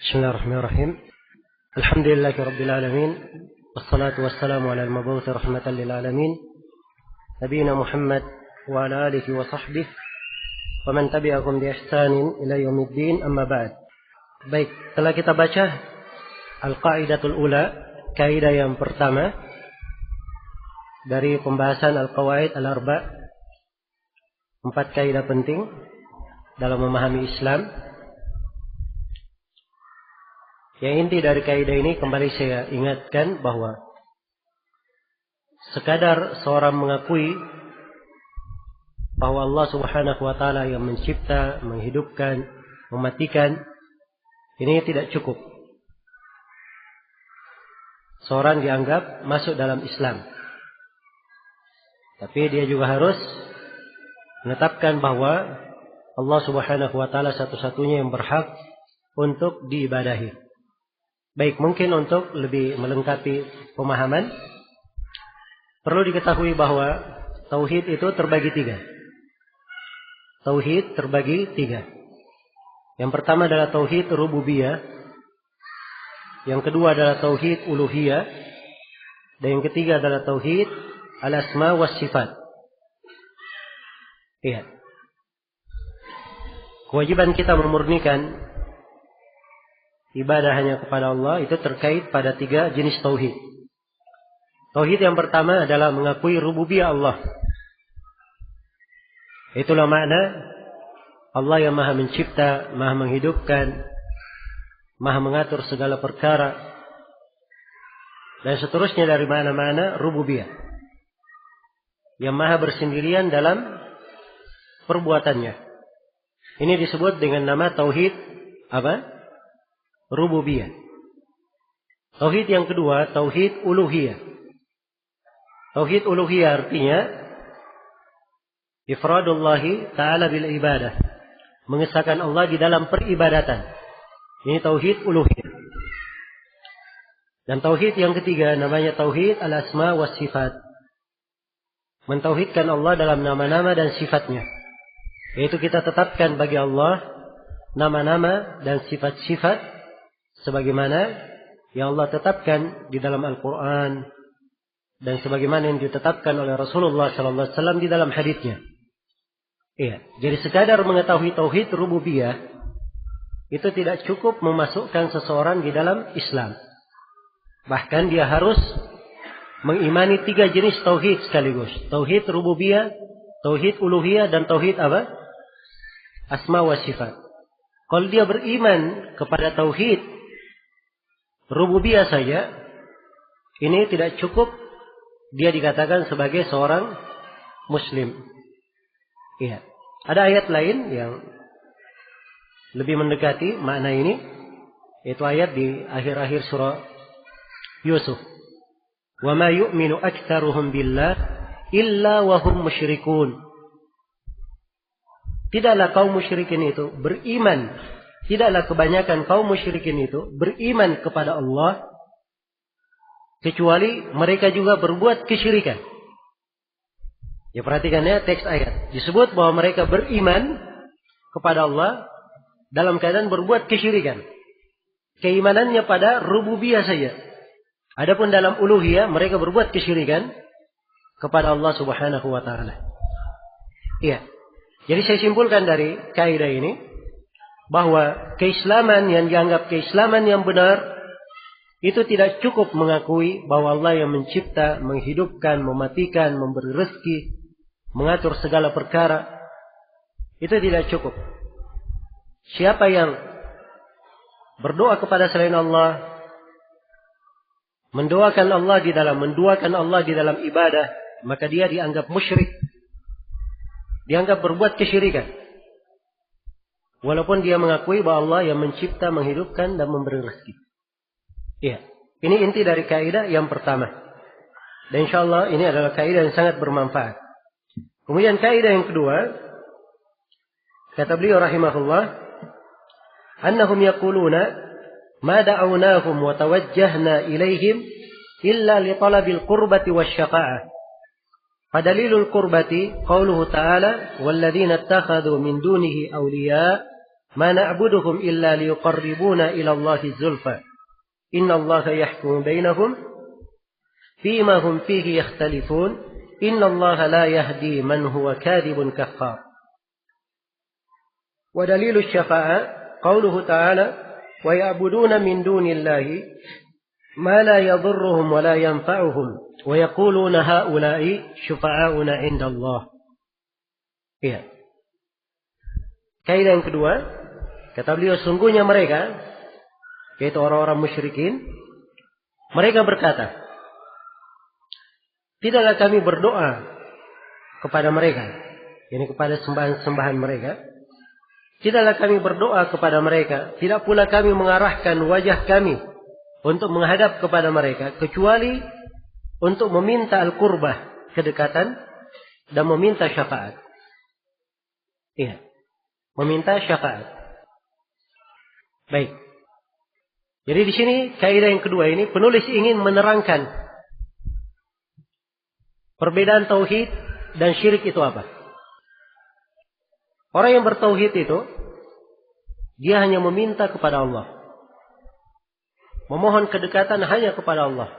Bismillahirrahmanirrahim. Alhamdulillahirabbil alamin. Wassalatu wassalamu ala al-mab'uts rahmatan lil alamin. Nabiyina Muhammad wa ala alihi wa sahbihi wa man tabi'ahum bi ihsanin ila yaumiddin, amma ba'd. Baik, telah kita baca al-qaidatul ula, kaidah yang pertama dari pembahasan al-qawaid al-arba', 4 kaidah penting dalam memahami Islam. Yang inti dari kaidah ini, kembali saya ingatkan bahwa sekadar seorang mengakui bahwa Allah Subhanahu wa taala yang mencipta, menghidupkan, mematikan, ini tidak cukup seorang dianggap masuk dalam Islam. Tapi dia juga harus menetapkan bahwa Allah Subhanahu wa taala satu-satunya yang berhak untuk diibadahi. Baik, mungkin untuk lebih melengkapi pemahaman, perlu diketahui bahwa tauhid itu terbagi 3. Tauhid terbagi 3. Yang pertama adalah tauhid rububiyah, yang kedua adalah tauhid uluhiyah, dan yang ketiga adalah tauhid al-asma was sifat. Lihat, kewajiban kita memurnikan ibadah hanya kepada Allah itu terkait pada 3 jenis tauhid. Tauhid yang pertama adalah mengakui rububiyah Allah. Itulah makna Allah yang maha mencipta, maha menghidupkan, maha mengatur segala perkara, dan seterusnya dari mana-mana rububiyah, yang maha bersendirian dalam perbuatannya. Ini disebut dengan nama tauhid apa? Rububiyah. Tauhid yang kedua, tauhid uluhiyah. Tauhid uluhiyah artinya ifradullahi ta'ala bil ibadah, mengesahkan Allah di dalam peribadatan. Ini tauhid uluhiyah. Dan tauhid yang ketiga namanya tauhid al-asma was sifat, mentauhidkan Allah dalam nama-nama dan sifatnya. Yaitu kita tetapkan bagi Allah nama-nama dan sifat-sifat sebagaimana yang Allah tetapkan di dalam Al-Quran dan sebagaimana yang ditetapkan oleh Rasulullah SAW di dalam haditsnya. Iya, jadi sekadar mengetahui tauhid rububiyah itu tidak cukup memasukkan seseorang di dalam Islam. Bahkan dia harus mengimani 3 jenis tauhid sekaligus. Tauhid rububiyah, tauhid uluhiyah, dan tauhid apa? Asma wa sifat. Kalau dia beriman kepada tauhid rububiyah saja, ini tidak cukup dia dikatakan sebagai seorang muslim. Iya. Ada ayat lain yang lebih mendekati makna ini, yaitu ayat di akhir-akhir surah Yusuf. Wa ma yu'minu aktsaruhum billah illa wa hum musyrikun. Tidaklah kaum musyrikin itu beriman, tidaklah kebanyakan kaum musyrikin itu beriman kepada Allah kecuali mereka juga berbuat kesyirikan. Ya, perhatikan ya teks ayat. Disebut bahwa mereka beriman kepada Allah dalam keadaan berbuat kesyirikan. Keimanannya pada rububiyah saja. Adapun dalam uluhiyah mereka berbuat kesyirikan kepada Allah Subhanahu wa taala. Iya. Jadi saya simpulkan dari kaidah ini bahwa keislaman yang dianggap keislaman yang benar itu tidak cukup mengakui bahwa Allah yang mencipta, menghidupkan, mematikan, memberi rezeki, mengatur segala perkara. Itu tidak cukup. Siapa yang berdoa kepada selain Allah, menduakan Allah di dalam ibadah, maka dia dianggap musyrik. Dianggap berbuat kesyirikan. Walaupun dia mengakui bahwa Allah yang mencipta, menghidupkan, dan memberi rezeki. Iya. Ini inti dari kaidah yang pertama. Dan insyaallah ini adalah kaidah yang sangat bermanfaat. Kemudian kaidah yang kedua, kata beliau rahimahullah, annahum yaquluna ma da'awnahum wa tawajjahna ilaihim illa li talabil qurbati wasyafa'ah. Fadalilul qurbati qauluhu ta'ala walladzina ittakhadhu min dunihi awliya ma na'buduhum illa liyuqarribuna ila Allahi zulfa. Inna Allaha yahkumu bainahum fima hum fihi yakhtalifun. Inna Allaha la yahdi man huwa kadhibun kaffar. Wa dalilu syafa'ah qauluhu ta'ala wa ya'buduna min dunillahi ma la yadhurruhum wa la yanfa'uhum wa yaquluna haula'i syufa'auna 'inda Allah. Iya. Kaidah yang kedua, kata beliau, sungguhnya mereka, yaitu orang-orang musyrikin, mereka berkata, tidaklah kami berdoa kepada mereka, yakni kepada sembahan-sembahan mereka. Tidaklah kami berdoa kepada mereka, tidak pula kami mengarahkan wajah kami untuk menghadap kepada mereka, kecuali untuk meminta al-qurbah, kedekatan, dan meminta syafaat. Iya, meminta syafaat. Baik. Jadi di sini kaidah yang kedua ini penulis ingin menerangkan perbedaan tauhid dan syirik itu apa. Orang yang bertauhid itu dia hanya meminta kepada Allah, memohon kedekatan hanya kepada Allah,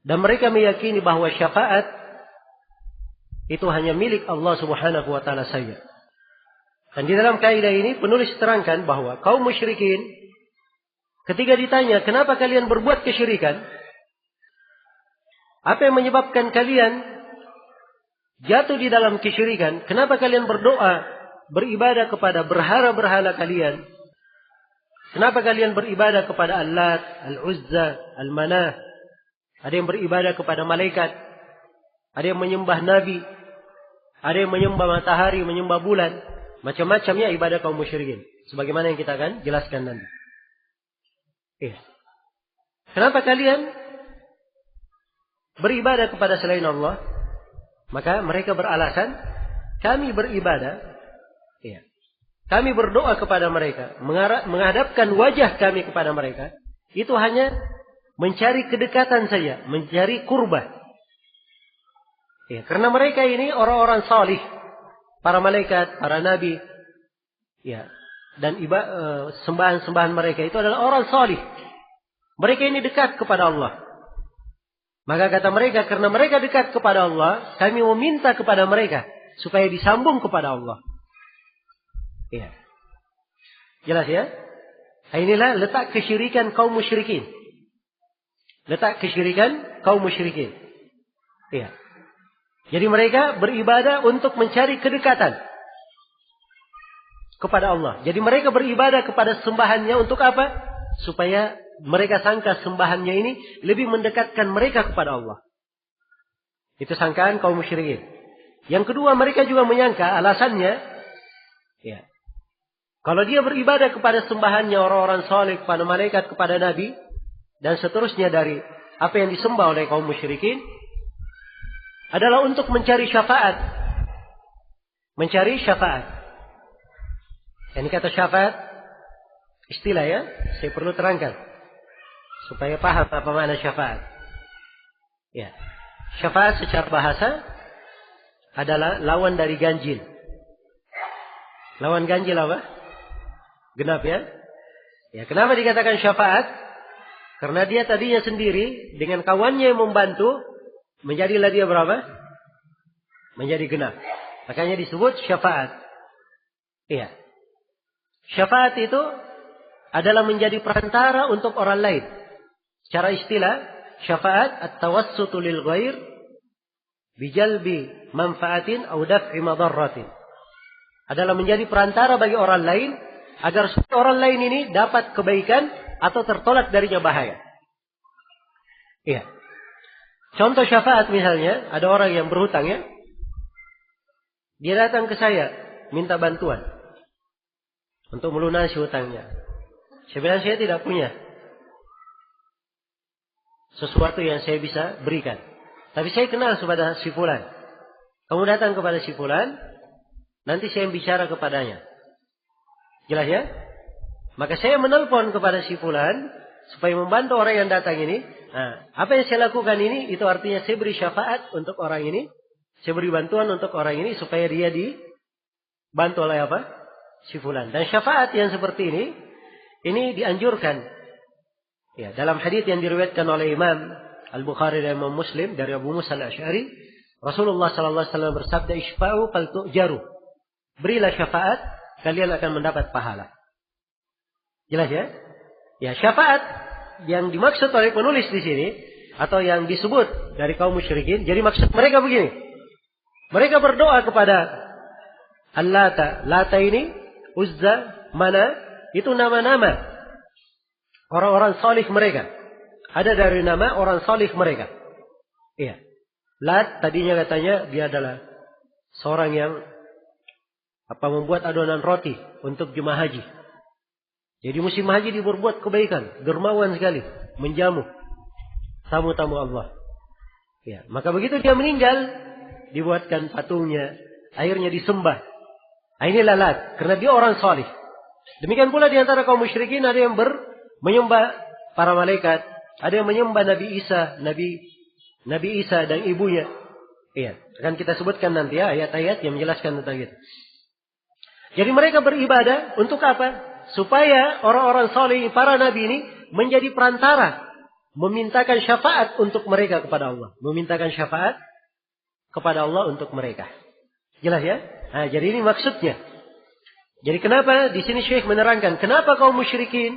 dan mereka meyakini bahwa syafaat itu hanya milik Allah Subhanahu wa taala saja. Dan di dalam kaidah ini penulis terangkan bahwa kaum musyrikin ketika ditanya, kenapa kalian berbuat kesyirikan? Apa yang menyebabkan kalian jatuh di dalam kesyirikan? Kenapa kalian berdoa, beribadah kepada berhala-berhala kalian? Kenapa kalian beribadah kepada Al-Lat, Al-Uzza, Al-Manah? Ada yang beribadah kepada malaikat, ada yang menyembah nabi, ada yang menyembah matahari, menyembah bulan. Macam-macamnya ibadah kaum musyrikin, sebagaimana yang kita akan jelaskan nanti. Kenapa kalian beribadah kepada selain Allah? Maka mereka beralasan, kami beribadah, kami berdoa kepada mereka, menghadapkan wajah kami kepada mereka, itu hanya mencari kedekatan saja, mencari kurbah. Karena mereka ini orang-orang salih, para malaikat, para nabi, dan sembahan-sembahan mereka itu adalah orang salih. Mereka ini dekat kepada Allah. Maka kata mereka, karena mereka dekat kepada Allah, kami meminta kepada mereka supaya disambung kepada Allah. Jelas ya? Inilah letak kesyirikan kaum musyrikin. Letak kesyirikan kaum musyrikin. Jadi mereka beribadah untuk mencari kedekatan kepada Allah. Jadi mereka beribadah kepada sembahannya untuk apa? Supaya mereka sangka sembahannya ini lebih mendekatkan mereka kepada Allah. Itu sangkaan kaum musyrikin. Yang kedua, mereka juga menyangka alasannya, kalau dia beribadah kepada sembahannya orang-orang saleh, kepada malaikat, kepada nabi, dan seterusnya dari apa yang disembah oleh kaum musyrikin, adalah untuk mencari syafaat. Mencari syafaat. Ini kata syafaat, istilah ya, saya perlu terangkan supaya paham apa makna syafaat. Syafaat secara bahasa adalah lawan dari ganjil. Lawan ganjil apa? Genap ya. Kenapa dikatakan syafaat? Karena dia tadinya sendiri dengan kawannya yang membantu, menjadilah dia berapa? Menjadi genap. Makanya disebut syafaat. Syafaat itu adalah menjadi perantara untuk orang lain. Secara istilah, syafaat at-tawassutu lil ghair bijalbi manfaatin aw daf'i madarratin. Adalah menjadi perantara bagi orang lain agar orang lain ini dapat kebaikan atau tertolak darinya bahaya. Contoh syafaat misalnya, ada orang yang berhutang ya. Dia datang ke saya, minta bantuan untuk melunasi hutangnya. Saya bilang saya tidak punya sesuatu yang saya bisa berikan. Tapi saya kenal kepada si fulan. Kamu datang kepada si fulan, nanti saya bicara kepadanya. Jelas ya? Maka saya menelpon kepada si fulan supaya membantu orang yang datang ini. Nah, apa yang saya lakukan ini, itu artinya saya beri syafaat untuk orang ini. Saya beri bantuan untuk orang ini supaya dia dibantu oleh apa? si fulan. Dan syafaat yang seperti ini dianjurkan. Ya, dalam hadis yang diriwayatkan oleh Imam Al-Bukhari dan Imam Muslim dari Abu Musa Al-Asy'ari, Rasulullah sallallahu alaihi wasallam bersabda, "Isfa'u fal tu'jaru." Berilah syafaat, kalian akan mendapat pahala. Jelas ya? Ya, syafaat yang dimaksud oleh penulis di sini atau yang disebut dari kaum musyrikin, jadi maksud mereka begini. Mereka berdoa kepada Al-Lata. Lata ini, Uzza, Mana, itu nama-nama orang-orang salih mereka. Ada dari nama orang salih mereka. Iya. Lat tadinya katanya dia adalah seorang yang membuat adonan roti untuk jemaah haji. Jadi musim haji dia berbuat kebaikan, dermawan sekali, menjamu tamu-tamu Allah. Ya, maka begitu dia meninggal, dibuatkan patungnya, akhirnya disembah. Inilah Lat, karena dia orang salih. Demikian pula di antara kaum musyrikin ada yang menyembah para malaikat, ada yang menyembah Nabi Isa dan ibunya. Iya, akan kita sebutkan nanti ya ayat-ayat yang menjelaskan tentang itu. Jadi mereka beribadah untuk apa? Supaya orang-orang saleh, para nabi ini menjadi perantara, memintakan syafaat untuk mereka kepada Allah, memintakan syafaat kepada Allah untuk mereka. Jelas ya? Nah, jadi ini maksudnya. Jadi kenapa di sini Syekh menerangkan kenapa kaum musyrikin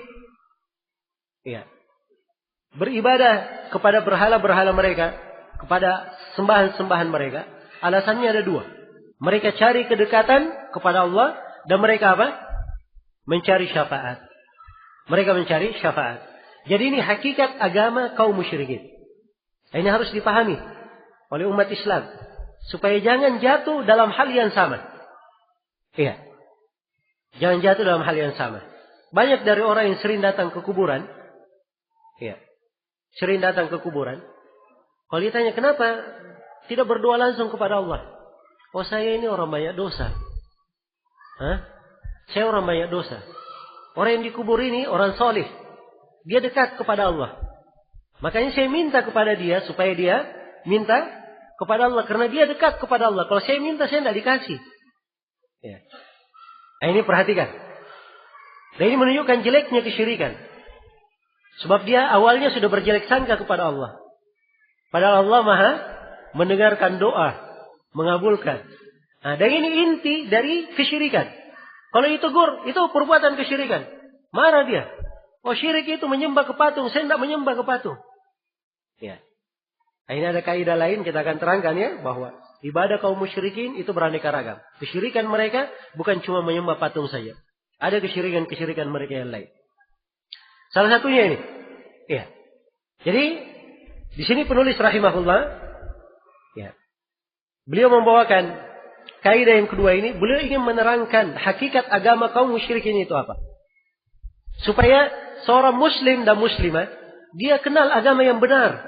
beribadah kepada berhala-berhala mereka, kepada sembahan-sembahan mereka? Alasannya ada dua. Mereka cari kedekatan kepada Allah dan mereka mencari syafaat. Mereka mencari syafaat. Jadi ini hakikat agama kaum musyrikin. Ini harus dipahami oleh umat Islam supaya jangan jatuh dalam hal yang sama. Iya. Jangan jatuh dalam hal yang sama. Banyak dari orang yang sering datang ke kuburan. Iya. Sering datang ke kuburan. Kalau ditanya kenapa tidak berdoa langsung kepada Allah? Oh, saya ini orang banyak dosa. Saya orang banyak dosa. Orang yang dikubur ini orang soleh. Dia dekat kepada Allah. Makanya saya minta kepada dia supaya dia minta kepada Allah. Karena dia dekat kepada Allah. Kalau saya minta saya tidak dikasih. Ya. Nah, ini perhatikan. Dan ini menunjukkan jeleknya kesyirikan. Sebab dia awalnya sudah berjelek sangka kepada Allah. Padahal Allah Maha mendengarkan doa, mengabulkan. Nah, dan ini inti dari kesyirikan. Kalau itu itu perbuatan kesyirikan. Marah dia. Oh, syirik itu menyembah ke patung. Saya tidak menyembah ke patung. Ya. Nah, ini ada kaidah lain kita akan terangkan ya. Bahwa ibadah kaum musyrikin itu beraneka ragam. Kesyirikan mereka bukan cuma menyembah patung saja. Ada kesyirikan-kesyirikan mereka yang lain. Salah satunya ini. Ya. Jadi, di sini penulis rahimahullah. Ya. Beliau membawakan kaidah yang kedua ini, beliau ingin menerangkan hakikat agama kaum musyrikin itu apa. Supaya seorang muslim dan muslimah, dia kenal agama yang benar.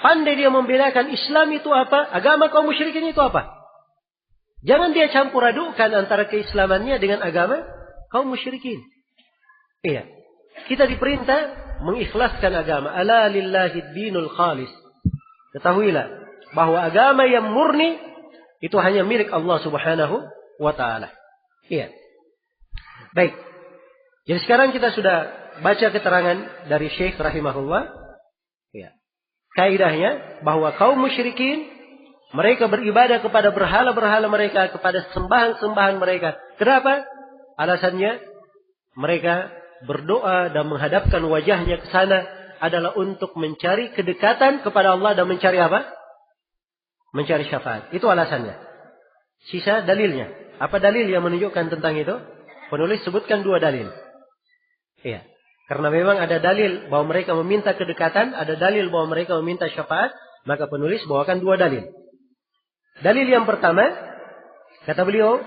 Pandai dia membedakan Islam itu apa, agama kaum musyrikin itu apa. Jangan dia campur adukkan antara keislamannya dengan agama kaum musyrikin. Iya. Kita diperintah mengikhlaskan agama. Ala lillahi dinul khalis. Ketahuilah bahwa agama yang murni itu hanya milik Allah Subhanahu wa ta'ala. Iya. Baik. Jadi sekarang kita sudah baca keterangan dari Syekh rahimahullah. Iya. Kaidahnya bahwa kaum musyrikin mereka beribadah kepada berhala-berhala mereka, kepada sembahan-sembahan mereka. Kenapa? Alasannya mereka berdoa dan menghadapkan wajahnya ke sana adalah untuk mencari kedekatan kepada Allah dan mencari apa? Mencari syafaat. Itu alasannya. Sisa dalilnya. Apa dalil yang menunjukkan tentang itu? Penulis sebutkan dua dalil. Iya. Karena memang ada dalil bahwa mereka meminta kedekatan, ada dalil bahwa mereka meminta syafaat, maka penulis bawakan dua dalil. Dalil yang pertama, kata beliau,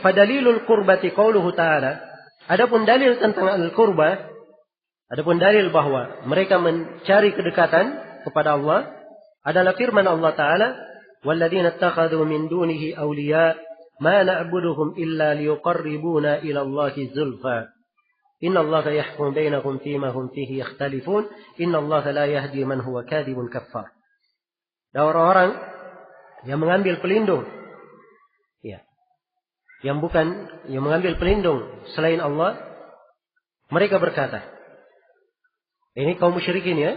fadalilul qurbati qauluhu ta'ala. Adapun dalil tentang al-qurbah, adapun dalil bahwa mereka mencari kedekatan kepada Allah adalah firman Allah Ta'ala, walladzina ittakhadhu min dunihi awliya ma na'buduhum illa liyuqarribuna ila Allahi zulfa innallaha yahkum bainakum fima hum fihi yakhtalifun innallaha la yahdi man huwa kadhibun kaffar. Dan orang-orang yang mengambil pelindung yang mengambil pelindung selain Allah, mereka berkata, ini kaum musyrikin ya,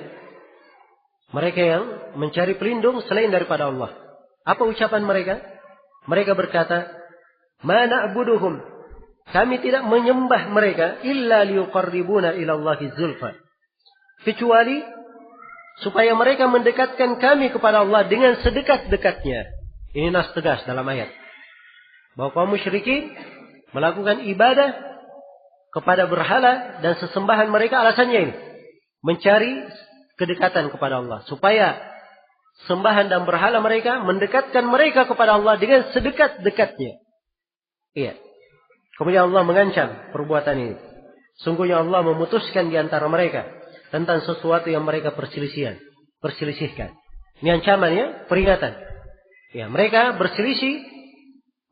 mereka yang mencari pelindung selain daripada Allah. Apa ucapan mereka? Mereka berkata, "Ma na'buduhum." Kami tidak menyembah mereka illa liyuqarribuna ila Allahi zulfa. Kecuali supaya mereka mendekatkan kami kepada Allah dengan sedekat-dekatnya. Ini nas tegas dalam ayat. Bahwa kaum musyrikin melakukan ibadah kepada berhala dan sesembahan mereka, alasannya ini. Mencari kedekatan kepada Allah. Supaya sembahan dan berhala mereka mendekatkan mereka kepada Allah dengan sedekat-dekatnya. Iya. Kemudian Allah mengancam perbuatan ini. Sungguhnya Allah memutuskan di antara mereka tentang sesuatu yang mereka perselisihkan. Ini ancaman ya, peringatan. Ya, mereka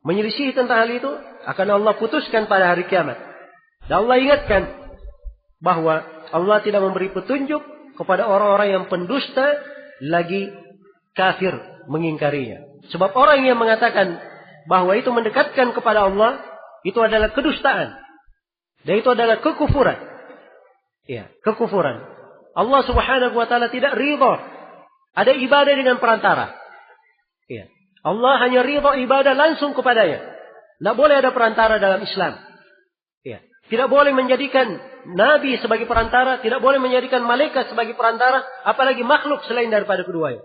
menyelisih tentang hal itu, akan Allah putuskan pada hari kiamat. Dan Allah ingatkan bahwa Allah tidak memberi petunjuk kepada orang-orang yang pendusta lagi kafir mengingkarinya. Sebab orang yang mengatakan bahwa itu mendekatkan kepada Allah, itu adalah kedustaan. Dan itu adalah kekufuran. Ya, kekufuran. Allah Subhanahu wa taala tidak ridha ada ibadah dengan perantara. Ya. Allah hanya ridha ibadah langsung kepadanya. Tidak boleh ada perantara dalam Islam. Ya. Tidak boleh menjadikan nabi sebagai perantara, tidak boleh menjadikan malaikat sebagai perantara, apalagi makhluk selain daripada keduanya.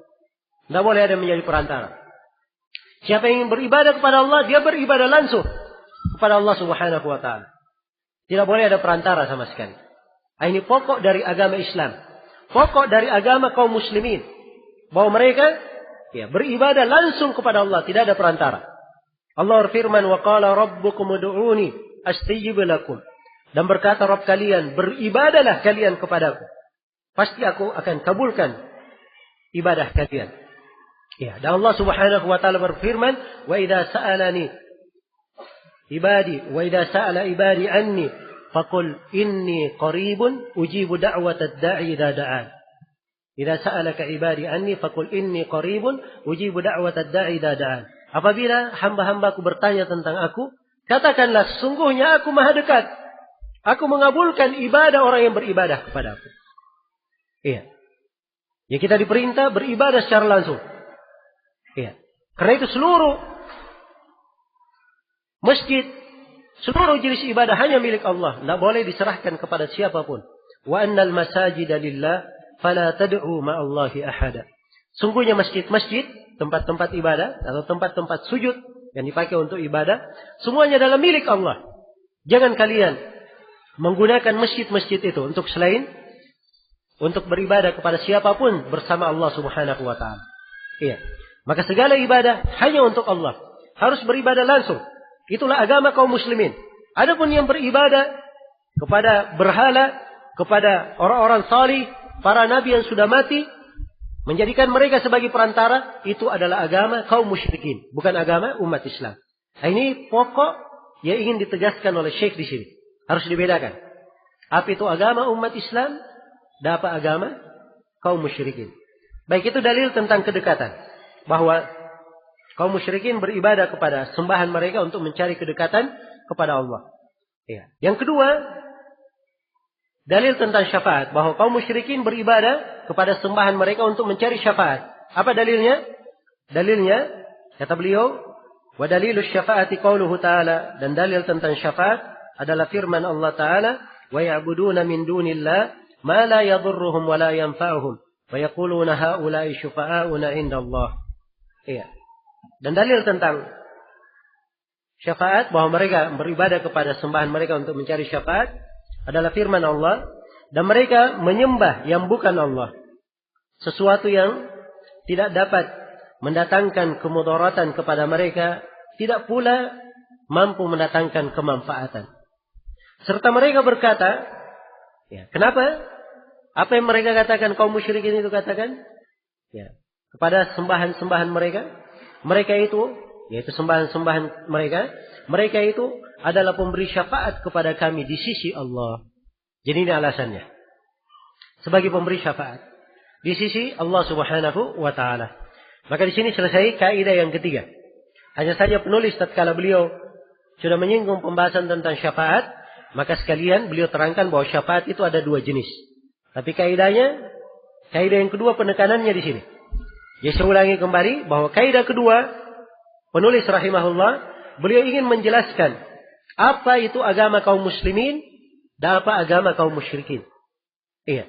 Tidak boleh ada menjadi perantara. Siapa yang ingin beribadah kepada Allah, dia beribadah langsung kepada Allah Subhanahu wa taala. Tidak boleh ada perantara sama sekali. Ini pokok dari agama Islam. Pokok dari agama kaum muslimin. Bahwa mereka beribadah langsung kepada Allah, tidak ada perantara. Allah berfirman, "Wa qala rabbukum ud'uni astajib lakum." Dan berkata Rabb kalian, beribadahlah kalian kepadaku. Pasti aku akan kabulkan ibadah kalian. Ya, dan Allah Subhanahu wa taala berfirman, "Wa idza sa'alani ibadi wa idza sa'ala ibadi anni faqul inni qaribun ujibu da'watad da'i idza da'an." Idza sa'alaka ibadi anni faqul inni qaribun ujibu da'watad da'i idza da'an. Apabila hamba-hambaku bertanya tentang aku, katakanlah sesungguhnya aku Maha dekat. Aku mengabulkan ibadah orang yang beribadah kepada aku. Iya. Ya, kita diperintah beribadah secara langsung. Iya. Karena itu seluruh masjid, seluruh jenis ibadah hanya milik Allah. Tidak boleh diserahkan kepada siapapun. Wa annal masajida lillah fala tad'u ma'allahi ahada. Sungguhnya masjid-masjid, tempat-tempat ibadah atau tempat-tempat sujud yang dipakai untuk ibadah, semuanya adalah milik Allah. Jangan kalian menggunakan masjid-masjid itu untuk beribadah kepada siapapun bersama Allah Subhanahu wa taala. Iya. Maka segala ibadah hanya untuk Allah. Harus beribadah langsung. Itulah agama kaum muslimin. Adapun yang beribadah kepada berhala, kepada orang-orang salih, para nabi yang sudah mati, menjadikan mereka sebagai perantara, itu adalah agama kaum musyrikin, bukan agama umat Islam. Nah, ini pokok yang ingin ditegaskan oleh Syekh di sini. Harus dibedakan. Apa itu agama umat Islam dan apa agama kaum musyrikin. Baik, itu dalil tentang kedekatan. Bahwa kaum musyrikin beribadah kepada sembahan mereka untuk mencari kedekatan kepada Allah. Ya. Yang kedua, dalil tentang syafaat. Bahwa kaum musyrikin beribadah kepada sembahan mereka untuk mencari syafaat. Apa dalilnya? Dalilnya, kata beliau, wa dalilu syafaati qauluhu ta'ala. Dan dalil tentang syafaat adalah firman Allah Ta'ala, wa ya'buduna min dunillah ma la yadurruhum wa la yanfa'uhum wa yaquluna ha'ula'i syufa'auna indallah. Iya. Dan dalil tentang syafaat, bahwa mereka beribadah kepada sembahan mereka untuk mencari syafaat, adalah firman Allah, dan mereka menyembah yang bukan Allah, sesuatu yang tidak dapat mendatangkan kemudaratan kepada mereka, tidak pula mampu mendatangkan kemanfaatan. Serta mereka berkata, ya, kenapa? Apa yang mereka katakan, kaum musyrikin itu katakan? Ya, kepada sembahan-sembahan mereka itu, yaitu sembahan-sembahan mereka itu adalah pemberi syafaat kepada kami di sisi Allah. Jadi ini alasannya. Sebagai pemberi syafaat di sisi Allah Subhanahu wa taala. Maka di sini selesai kaidah yang ketiga. Hanya saja penulis tatkala beliau sudah menyinggung pembahasan tentang syafaat, maka sekalian beliau terangkan bahwa syafaat itu ada dua jenis. Tapi kaidah yang kedua penekanannya di sini. Jadi saya ulangi kembali bahwa kaidah kedua penulis rahimahullah, beliau ingin menjelaskan apa itu agama kaum muslimin dan apa agama kaum musyrikin. Iya.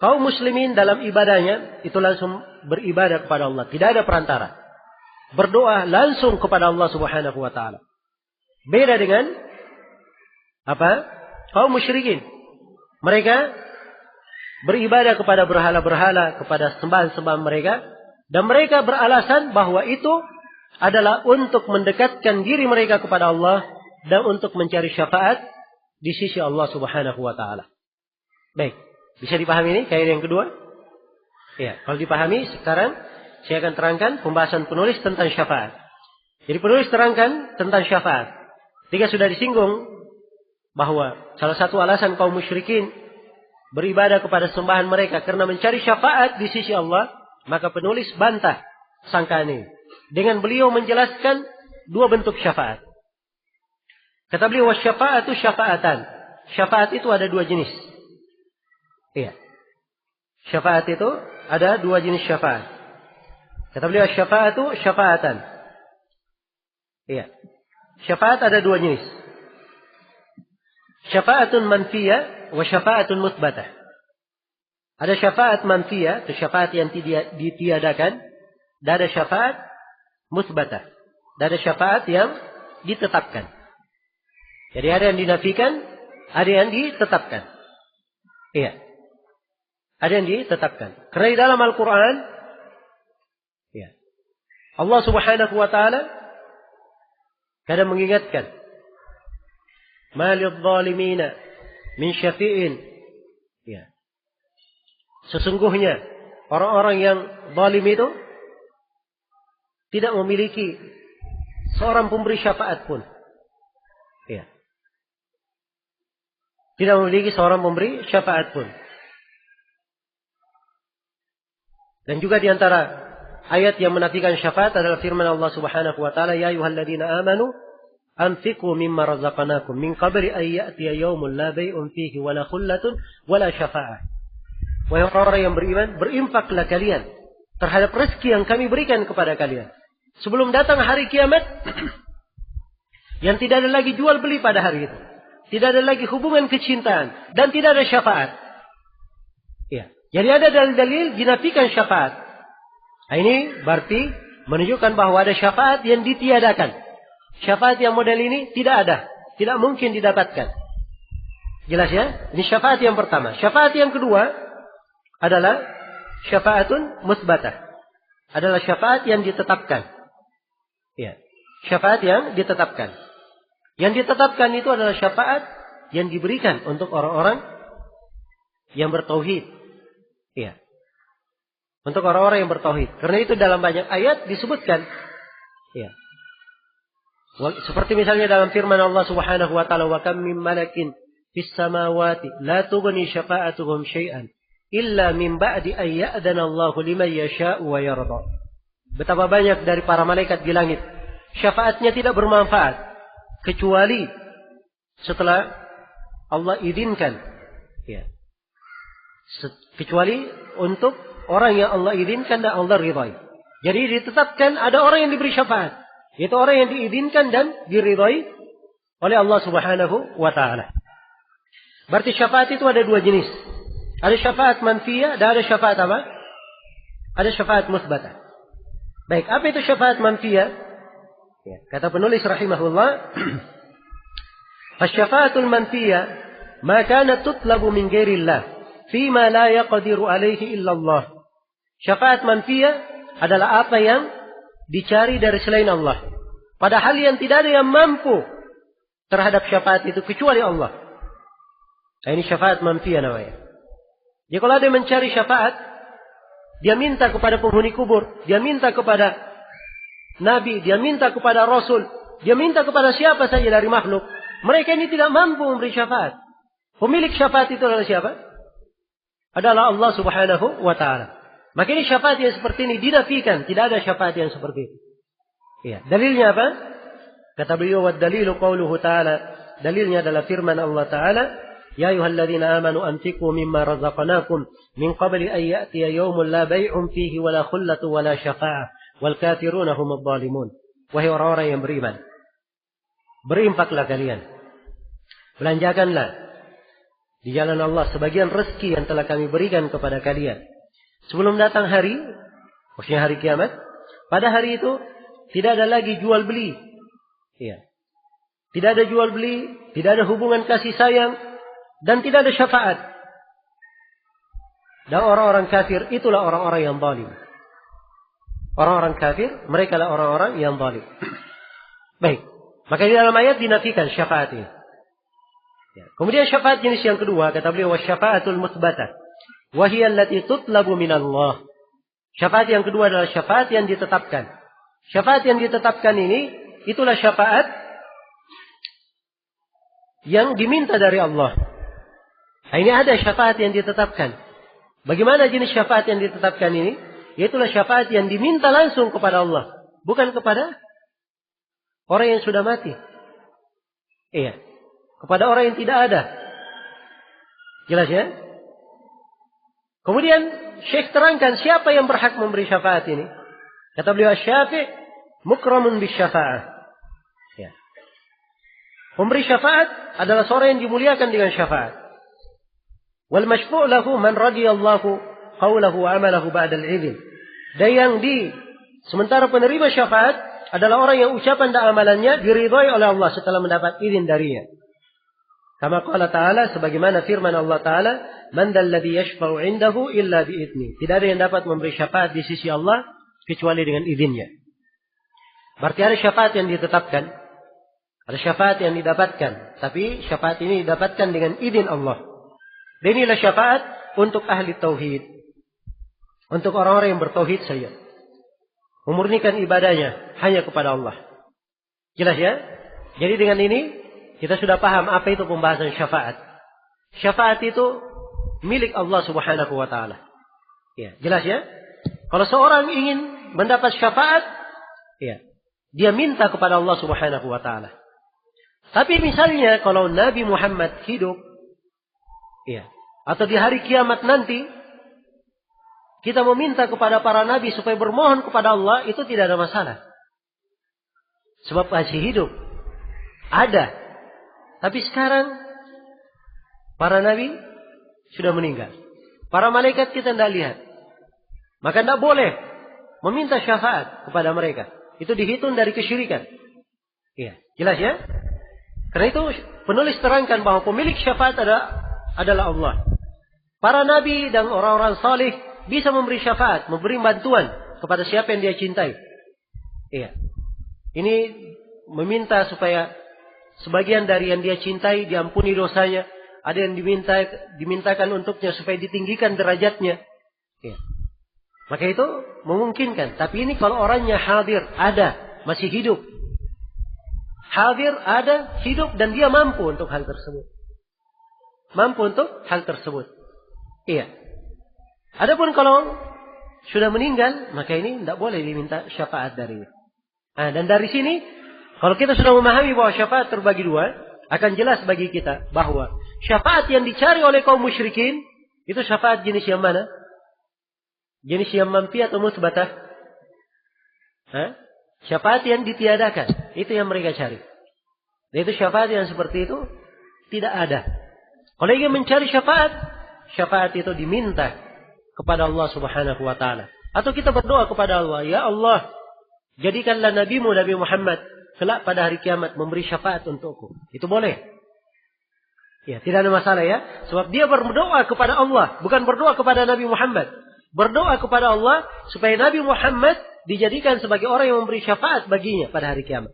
Kaum muslimin dalam ibadahnya itu langsung beribadah kepada Allah, tidak ada perantara. Berdoa langsung kepada Allah Subhanahu wa taala. Beda dengan apa? Kaum musyrikin. Mereka beribadah kepada berhala-berhala, kepada sembahan-sembahan mereka, dan mereka beralasan bahwa itu adalah untuk mendekatkan diri mereka kepada Allah dan untuk mencari syafaat di sisi Allah Subhanahu wa taala. Baik, bisa dipahami ini kaidah yang kedua? Ya, kalau dipahami sekarang saya akan terangkan pembahasan penulis tentang syafaat. Jadi penulis terangkan tentang syafaat. Ketika sudah disinggung bahwa salah satu alasan kaum musyrikin beribadah kepada sembahan mereka karena mencari syafaat di sisi Allah, maka penulis bantah sangkaan ini dengan beliau menjelaskan dua bentuk syafaat. Kata beliau, wasyafaatu syafaatan. Syafaat itu ada dua jenis. Iya. Syafaat itu ada dua jenis syafaat. Kata beliau, syafaatu syafaatan. Iya. Syafaat ada dua jenis. Syafaatun manfiyah wa syafaatun musbatah. Ada syafaat manfiyah, itu syafaat yang ditiadakan, dan ada syafaat musbatah. Dan ada syafaat yang ditetapkan. Jadi ada yang dinafikan, ada yang ditetapkan. Iya. Ada yang ditetapkan. Karena di dalam Al-Quran, ya, Allah Subhanahu wa taala kadang mengingatkan, Ma lidh-dhalimina min syafi'in. Ya. Sesungguhnya orang-orang yang zalim itu tidak memiliki seorang pemberi syafaat pun. Ya. Tidak memiliki seorang pemberi syafaat pun. Dan juga di antara ayat yang menafikan syafaat adalah firman Allah Subhanahu wa taala, ya ayyuhalladzina amanu anfiqu mimma razaqnakum min qabli an ya'tiya yaumun la bai'un fihi wala khullatun wala syafa'ah. Wahai orang-orang yang beriman, berinfaklah kalian terhadap rezeki yang kami berikan kepada kalian sebelum datang hari kiamat yang tidak ada lagi jual beli pada hari itu. Tidak ada lagi hubungan kecintaan dan tidak ada syafaat. Ya. Jadi ada dalil-dalil dinafikan syafaat. Nah, ini berarti menunjukkan bahwa ada syafaat yang ditiadakan. Syafaat yang model ini tidak ada. Tidak mungkin didapatkan. Jelas ya? Ini syafaat yang pertama. Syafaat yang kedua adalah syafaatun musbatah. Adalah syafaat yang ditetapkan. Ya. Syafaat yang ditetapkan. Yang ditetapkan itu adalah syafaat yang diberikan untuk orang-orang yang bertauhid. Ya. Untuk orang-orang yang bertauhid. Karena itu dalam banyak ayat disebutkan. Ya. Seperti misalnya dalam firman Allah Subhanahu wa taala, wa kam min malakin fis samawati la tughni syafa'atuhum syai'an illa min ba'di an ya'dana Allahu liman yasha'u wa yarda. Betapa banyak dari para malaikat di langit syafaatnya tidak bermanfaat kecuali setelah Allah izinkan. Ya. Kecuali untuk orang yang Allah izinkan dan Allah ridai. Jadi ditetapkan ada orang yang diberi syafaat. Itu orang yang diizinkan dan diridhai oleh Allah Subhanahu wa taala. Berarti syafaat itu ada dua jenis. Ada syafaat manfiyah dan ada syafaat apa? Ada syafaat musbatah. Baik, apa itu syafaat manfiyah? Ya, kata penulis rahimahullah, "Asy-syafaatul manfiyah ma kanat tutlabu min ghairillah fima la yaqdiru alaihi illa Allah." Syafaat manfiyah adalah apa yang dicari dari selain Allah. Padahal yang tidak ada yang mampu terhadap syafaat itu kecuali Allah. Nah, ini syafaat manfiyah namanya. Jadi kalau ada yang mencari syafaat, dia minta kepada penghuni kubur, dia minta kepada Nabi, dia minta kepada Rasul, dia minta kepada siapa saja dari makhluk. Mereka ini tidak mampu memberi syafaat. Pemilik syafaat itu adalah siapa? Adalah Allah Subhanahu wa ta'ala. Maka ini syafaat yang seperti ini dinafikan. Tidak ada syafaat yang seperti itu. Ya. Dalilnya apa? Kata beliau, "Wad dalilu qauluhu ta'ala." Dalilnya adalah firman Allah Ta'ala, "Ya ayyuhalladzina amanu anfiqu mimma razaqnakum min qabli an ya'tiya yawmun la bay'un fihi wala khullatu wala syafa'ah wal kafiruna humudz zalimun." Wahai orang-orang yang beriman, berinfaklah kalian. Belanjakanlah di jalan Allah sebagian rezeki yang telah kami berikan kepada kalian. Sebelum datang hari, maksudnya hari kiamat, pada hari itu tidak ada lagi jual beli. Iya. Tidak ada jual beli, tidak ada hubungan kasih sayang, dan tidak ada syafaat. Dan orang-orang kafir itulah orang-orang yang zalim. Orang-orang kafir, mereka lah orang-orang yang zalim. Baik. Maka di dalam ayat dinafikan syafaat ini. Ya. Kemudian syafaat jenis yang kedua, kata beliau, wasyafaatul musbatah. Wahiyya allati tutlabu minallah. Syafaat yang kedua adalah syafaat yang ditetapkan. Syafaat yang ditetapkan ini, itulah syafaat yang diminta dari Allah. Nah, ini ada syafaat yang ditetapkan. Bagaimana jenis syafaat yang ditetapkan ini? Yaitulah syafaat yang diminta langsung kepada Allah, bukan kepada orang yang sudah mati. Iya, kepada orang yang tidak ada. Jelas ya? Kemudian Syekh terangkan siapa yang berhak memberi syafaat ini. Kata beliau, Syafi' mukramun bisyafa'ah. Ya. Pemberi syafaat adalah seorang yang dimuliakan dengan syafaat. Wal masyfu' lahu man radiyallahu qawlahu wa amalahu ba'dal izin. Dan yang sementara penerima syafaat adalah orang yang ucapan dan amalannya diridhai oleh Allah setelah mendapat izin darinya. Kama qala ta'ala, sebagaimana firman Allah Ta'ala, man dzalladzi yashfa'u 'indahu illa bi'idznih. Tidak ada yang dapat memberi syafaat di sisi Allah kecuali dengan izinnya. Berarti ada syafaat yang ditetapkan, ada syafaat yang didapatkan, tapi syafaat ini didapatkan dengan izin Allah. Dan inilah syafaat untuk ahli tauhid, untuk orang-orang yang bertauhid saja, memurnikan ibadahnya hanya kepada Allah. Jelas ya? Jadi dengan ini kita sudah paham apa itu pembahasan syafaat. Syafaat itu milik Allah Subhanahu wa taala. Ya, jelas ya? Kalau seorang ingin mendapat syafaat, ya, dia minta kepada Allah Subhanahu wa taala. Tapi misalnya kalau Nabi Muhammad hidup, ya, atau di hari kiamat nanti kita meminta kepada para nabi supaya bermohon kepada Allah, itu tidak ada masalah. Sebab masih hidup. Ada. Tapi sekarang para nabi sudah meninggal. Para malaikat kita tidak lihat. Maka tidak boleh meminta syafaat kepada mereka. Itu dihitung dari kesyirikan. Iya, jelas ya? Karena itu penulis terangkan bahwa pemilik syafaat adalah Allah. Para nabi dan orang-orang saleh bisa memberi syafaat, memberi bantuan kepada siapa yang dia cintai. Iya. Ini meminta supaya sebagian dari yang dia cintai diampuni dosanya. Ada yang dimintakan untuknya supaya ditinggikan derajatnya. Iya. Maka itu memungkinkan. Tapi ini kalau orangnya hadir, ada, masih hidup. Hadir, ada, hidup, dan dia mampu untuk hal tersebut. Mampu untuk hal tersebut. Iya. Adapun kalau sudah meninggal, maka ini tidak boleh diminta syafaat darinya. Nah, dan dari sini, kalau kita sudah memahami bahwa syafaat terbagi dua, akan jelas bagi kita bahwa syafaat yang dicari oleh kaum musyrikin, itu syafaat jenis yang mana? Jenis yang mampi atau musbatah? Syafaat yang ditiadakan, itu yang mereka cari. Dan itu syafaat yang seperti itu tidak ada. Kalau ingin mencari syafaat, syafaat itu diminta kepada Allah Subhanahu wa taala. Atau kita berdoa kepada Allah, ya Allah, jadikanlah nabimu Nabi Muhammad kelak pada hari kiamat memberi syafaat untukku. Itu boleh. Ya, tidak ada masalah ya. Sebab dia berdoa kepada Allah, bukan berdoa kepada Nabi Muhammad. Berdoa kepada Allah supaya Nabi Muhammad dijadikan sebagai orang yang memberi syafaat baginya pada hari kiamat.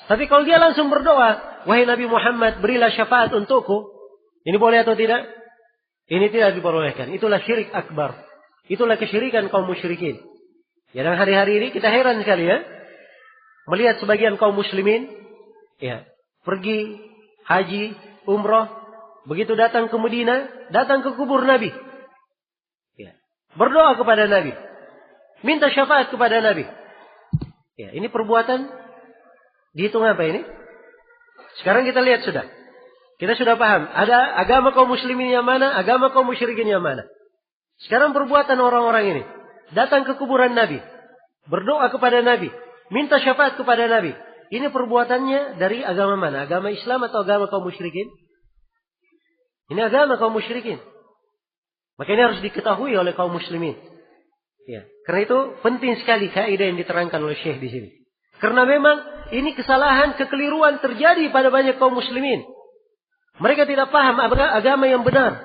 Tapi kalau dia langsung berdoa, wahai Nabi Muhammad, berilah syafaat untukku, ini boleh atau tidak? Ini tidak diperbolehkan. Itulah syirik akbar. Itulah kesyirikan kaum musyrikin. Ya, dan hari-hari ini kita heran sekali ya, melihat sebagian kaum muslimin, ya, pergi haji, umrah, begitu datang ke Madinah, datang ke kubur Nabi, ya, berdoa kepada Nabi, minta syafaat kepada Nabi. Ya, ini perbuatan Dihitung apa ini? Sekarang kita lihat sudah. Kita sudah paham. Ada agama kaum muslimin yang mana, agama kaum musyrikin yang mana. Sekarang perbuatan orang-orang ini. Datang ke kuburan Nabi. Berdoa kepada Nabi. Minta syafaat kepada Nabi. Ini perbuatannya dari agama mana? Agama Islam atau agama kaum musyrikin? Ini agama kaum musyrikin. Maka ini harus diketahui oleh kaum muslimin. Ya. Karena itu penting sekali kaidah yang diterangkan oleh Syekh di sini. Karena memang ini kesalahan, kekeliruan terjadi pada banyak kaum muslimin. Mereka tidak paham agama yang benar.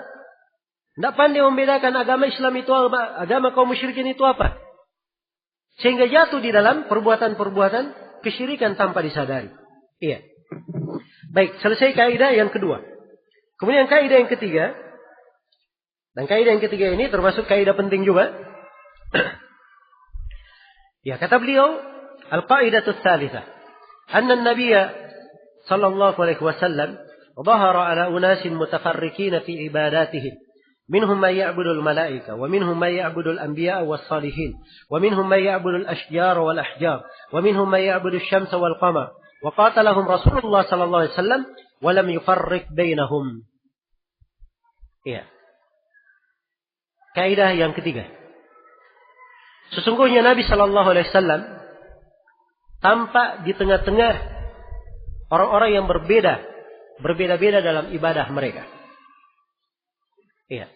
Tidak pandai membedakan agama Islam itu apa, agama kaum musyrikin itu apa. Sehingga jatuh di dalam perbuatan-perbuatan kesyirikan tanpa disadari. Iya. Baik, selesai kaidah yang kedua. Kemudian kaidah yang ketiga. Dan kaidah yang ketiga ini termasuk kaidah penting juga. Ya, kata beliau, al-qaidatu tsalitsah. Anna an-nabiyya sallallahu alaihi wasallam ظهر على أناس متفرقين في عباداتهم منهم من يعبد الملائكة ومنهم من يعبد الأنبياء والصالحين ومنهم من يعبد الأشجار والأحجار ومنهم من يعبد الشمس والقمر وقاتلهم رسول الله صلى الله عليه وسلم ولم يفرق بينهم. Ya. Kaidah yang ketiga. Sesungguhnya Nabi sallallahu alaihi wasallam tampak di tengah-tengah orang-orang yang berbeda-beda dalam ibadah mereka. Iya.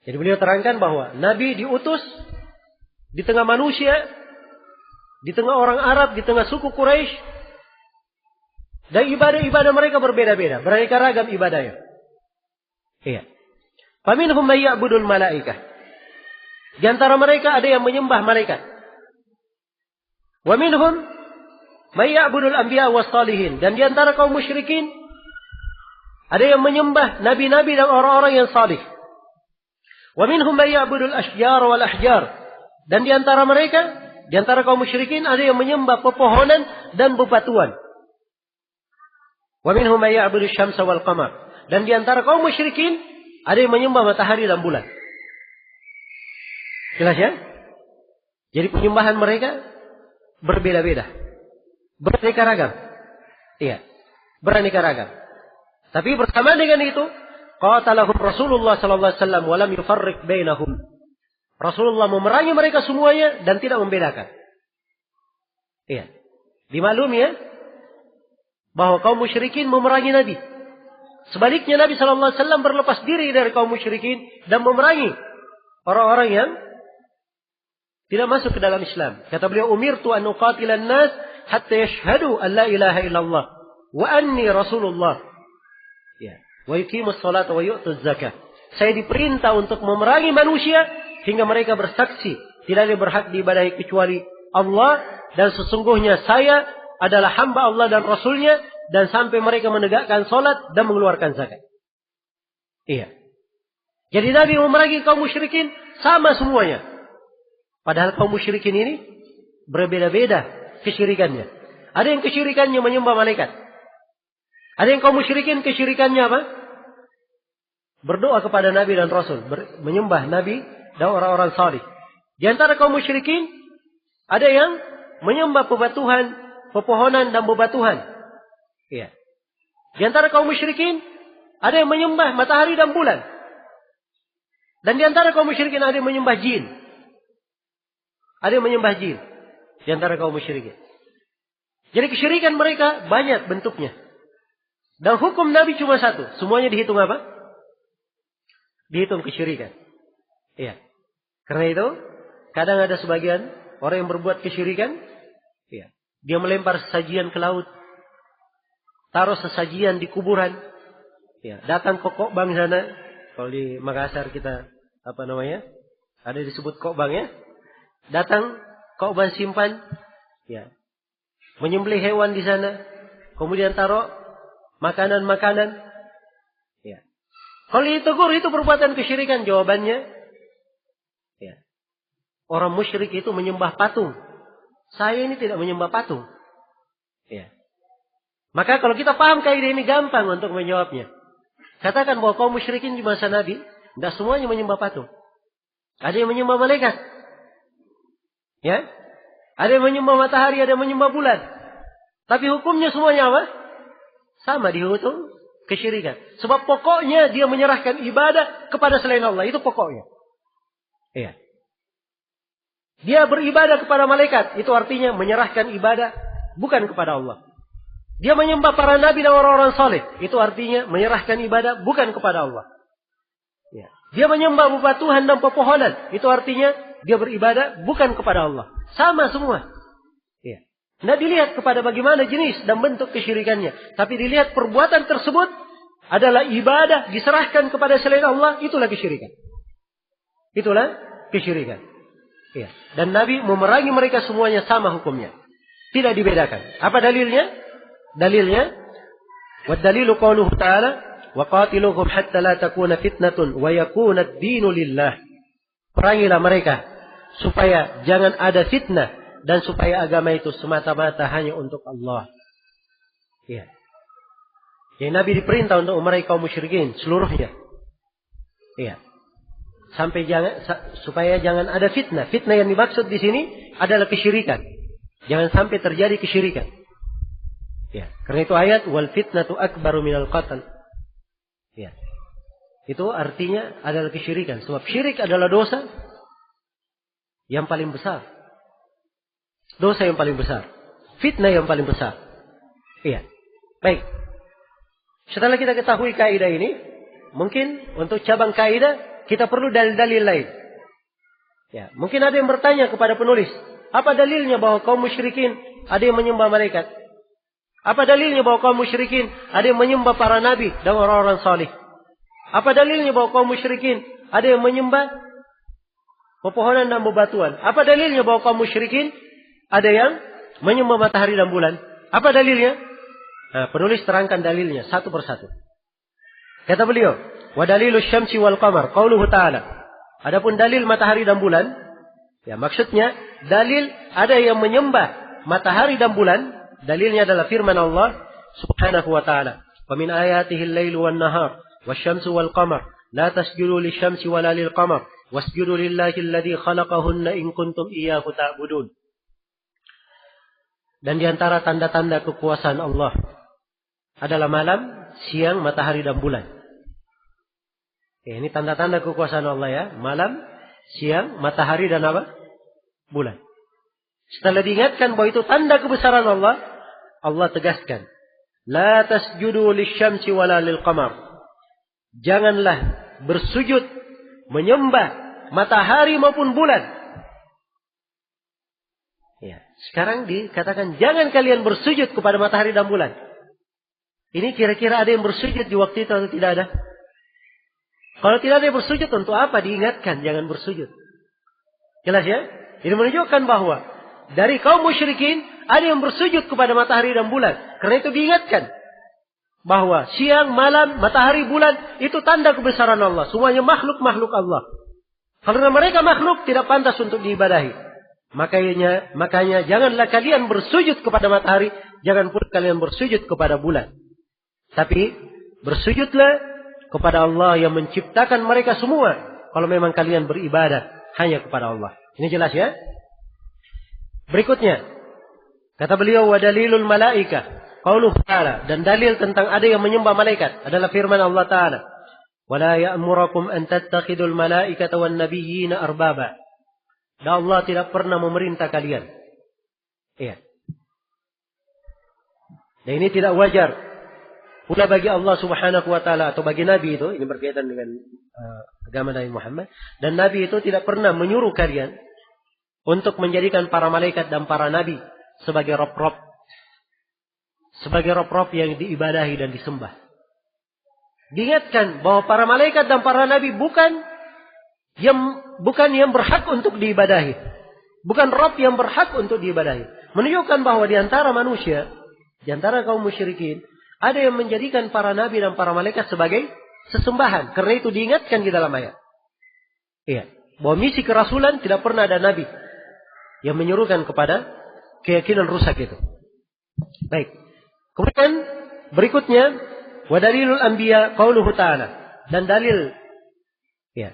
Jadi beliau terangkan bahwa Nabi diutus di tengah manusia, di tengah orang Arab, di tengah suku Quraisy, dan ibadah-ibadah mereka berbeda-beda, beraneka ragam ibadahnya. Iya. Faminhum may ya'budul malaikah. Di antara mereka ada yang menyembah malaikat. Wa minhum may ya'budul anbiya was salihin. Dan di antara kaum musyrikin ada yang menyembah nabi-nabi dan orang-orang yang salih. Wa minhum may ya'budul asyjar wal ahjar. Dan di antara mereka, di antara kaum musyrikin ada yang menyembah pepohonan dan bebatuan. Wa minhum may ya'budul syamsa wal qamar. Dan di antara kaum musyrikin ada yang menyembah matahari dan bulan. Jelas ya? Jadi penyembahan mereka berbeda-beda. Beraneka ragam. Iya. Beraneka ragam. Tapi bersama dengan itu, qatalahum Rasulullah sallallahu alaihi wasallam wa lam yufarriq bainahum. Rasulullah memerangi mereka semuanya dan tidak membedakan. Iya. Dimaklumi ya bahwa kaum musyrikin memerangi Nabi. Sebaliknya Nabi sallallahu alaihi wasallam berlepas diri dari kaum musyrikin dan memerangi orang-orang yang tidak masuk ke dalam Islam. Kata beliau, umirtu an uqatilan nas hatta yashhadu an la ilaha illallah wa anni Rasulullah. Ya, wa yuqimus salata wa yu'tuz zakah. Saya diperintah untuk memerangi manusia hingga mereka bersaksi tidak ada berhak diibadahi kecuali Allah dan sesungguhnya saya adalah hamba Allah dan Rasulnya dan sampai mereka menegakkan salat dan mengeluarkan zakat. Iya. Jadi Nabi memerangi kaum musyrikin sama semuanya. Padahal kaum musyrikin ini berbeda-beda kesyirikannya. Ada yang kesyirikannya menyembah malaikat. Ada yang kaum musyrikin kesyirikannya apa? Berdoa kepada Nabi dan Rasul. Menyembah Nabi dan orang-orang salih. Di antara kaum musyrikin, ada yang menyembah bebatuhan, pepohonan dan bebatuhan. Ya. Di antara kaum musyrikin, ada yang menyembah matahari dan bulan. Dan di antara kaum musyrikin ada yang menyembah jin. Ada yang menyembah jin. Di antara kaum musyrikin. Jadi kesyirikan mereka banyak bentuknya. Dan hukum Nabi cuma satu. Semuanya dihitung apa? Dihitung kesyirikan. Iya. Karena itu, kadang ada sebagian orang yang berbuat kesyirikan. Iya. Dia melempar sesajian ke laut. Taruh sesajian di kuburan. Iya. Datang ke kokbang sana. Kalau di Makassar kita, apa namanya? Ada disebut kokbang ya. Datang, kokbang simpan. Ya. Menyembelih hewan di sana. Kemudian taruh makanan-makanan. Ya. Kalau ditegur itu perbuatan kesyirikan, jawabannya ya. Orang musyrik itu menyembah patung. Saya ini tidak menyembah patung. Ya. Maka kalau kita paham kaidah ini gampang untuk menjawabnya. Katakan bahwa kaum musyrikin di masa Nabi tidak semuanya menyembah patung. Ada yang menyembah malaikat. Ya. Ada yang menyembah matahari, ada yang menyembah bulan. Tapi hukumnya semuanya apa? Sama, dihukum kesyirikan. Sebab pokoknya dia menyerahkan ibadah kepada selain Allah. Itu pokoknya. Iya. Dia beribadah kepada malaikat. Itu artinya menyerahkan ibadah bukan kepada Allah. Dia menyembah para nabi dan orang-orang saleh. Itu artinya menyerahkan ibadah bukan kepada Allah. Ya. Dia menyembah bebatuan dan pepohonan. Itu artinya dia beribadah bukan kepada Allah. Sama semua. Ya. Tidak dilihat kepada bagaimana jenis dan bentuk kesyirikannya. Tapi dilihat perbuatan tersebut adalah ibadah diserahkan kepada selain Allah. Itulah kesyirikan. Itulah kesyirikan. Ya. Dan Nabi memerangi mereka semuanya sama hukumnya. Tidak dibedakan. Apa dalilnya? Dalilnya, wad-dalilu qauluhu ta'ala, wa qatiluhum hatta la takuna fitnatun wa yakuna ad-dinu lillah. Perangilah mereka supaya jangan ada fitnah dan supaya agama itu semata-mata hanya untuk Allah. Ya. Jadi Nabi diperintah untuk memerangi kaum musyrikin seluruhnya. Iya. Supaya jangan ada fitnah. Fitnah yang dimaksud di sini adalah kesyirikan. Jangan sampai terjadi kesyirikan. Ya, karena itu ayat wal fitnatu akbaru minal qatl. Ya. Itu artinya adalah kesyirikan. Sebab syirik adalah dosa yang paling besar. Dosa yang paling besar. Fitnah yang paling besar. Iya. Baik. Setelah kita ketahui kaidah ini, mungkin untuk cabang kaidah kita perlu dalil-dalil lain. Ya, mungkin ada yang bertanya kepada penulis, apa dalilnya bahwa kaum musyrikin ada yang menyembah malaikat? Apa dalilnya bahwa kaum musyrikin ada yang menyembah para nabi dan orang-orang saleh? Apa dalilnya bahwa kaum musyrikin ada yang menyembah pepohonan dan bebatuan? Apa dalilnya bahwa kaum musyrikin ada yang menyembah matahari dan bulan? Apa dalilnya? Nah, penulis terangkan dalilnya satu persatu. Kata beliau, wa dalilus syamsi wal qamar qauluhu ta'ala. Adapun dalil matahari dan bulan, ya maksudnya dalil ada yang menyembah matahari dan bulan. Dalilnya adalah firman Allah Subhanahu wa ta'ala. Wa min ayatihi al-lailu wan-nahar wasyamsu wal-qamar la tasjudu lisyamsi wala lil-qamar wasjudu lillahi alladhi khalaqahunna in kuntum iyyahu ta'budun. Dan di antara tanda-tanda kekuasaan Allah adalah malam, siang, matahari dan bulan. Ya, ini tanda-tanda kekuasaan Allah ya. Malam, siang, matahari dan apa? Bulan. Setelah diingatkan bahwa itu tanda kebesaran Allah, Allah tegaskan, la tasjudu lisyamsi wala lilqamar. Janganlah bersujud menyembah matahari maupun bulan. Ya, sekarang dikatakan jangan kalian bersujud kepada matahari dan bulan. Ini kira-kira ada yang bersujud di waktu itu atau tidak ada? Kalau tidak ada yang bersujud, untuk apa diingatkan jangan bersujud? Jelas ya? Ini menunjukkan bahwa dari kaum musyrikin ada yang bersujud kepada matahari dan bulan. Karena itu diingatkan bahwa siang, malam, matahari, bulan itu tanda kebesaran Allah. Semuanya makhluk-makhluk Allah. Karena mereka makhluk tidak pantas untuk diibadahi. Makanya janganlah kalian bersujud kepada matahari, jangan pula kalian bersujud kepada bulan. Tapi bersujudlah kepada Allah yang menciptakan mereka semua. Kalau memang kalian beribadah hanya kepada Allah. Ini jelas ya? Berikutnya, kata beliau, wa dalilul malaikah qauluhu ta'ala, dan dalil tentang ada yang menyembah malaikat adalah firman Allah Ta'ala, wa la ya'murakum an tattakhidul malaikata wan nabiyyina arbaba. Dan Allah tidak pernah memerintah kalian. Iya. Dan ini tidak wajar pula bagi Allah Subhanahu wa ta'ala atau bagi Nabi itu, ini berkaitan dengan agama Nabi Muhammad, dan Nabi itu tidak pernah menyuruh kalian untuk menjadikan para malaikat dan para nabi sebagai rob-rob. Sebagai rob-rob yang diibadahi dan disembah. Diingatkan bahwa para malaikat dan para nabi bukan yang berhak untuk diibadahi. Bukan rob yang berhak untuk diibadahi. Menunjukkan bahwa di antara manusia, di antara kaum musyrikin, ada yang menjadikan para nabi dan para malaikat sebagai sesembahan. Karena itu diingatkan di dalam ayat. Iya. Bahwa misi kerasulan tidak pernah ada nabi yang menyuruhkan kepada keyakinan rusak itu. Baik. Kemudian berikutnya, wa dalilul anbiya qauluhu ta'ala, dan dalil ya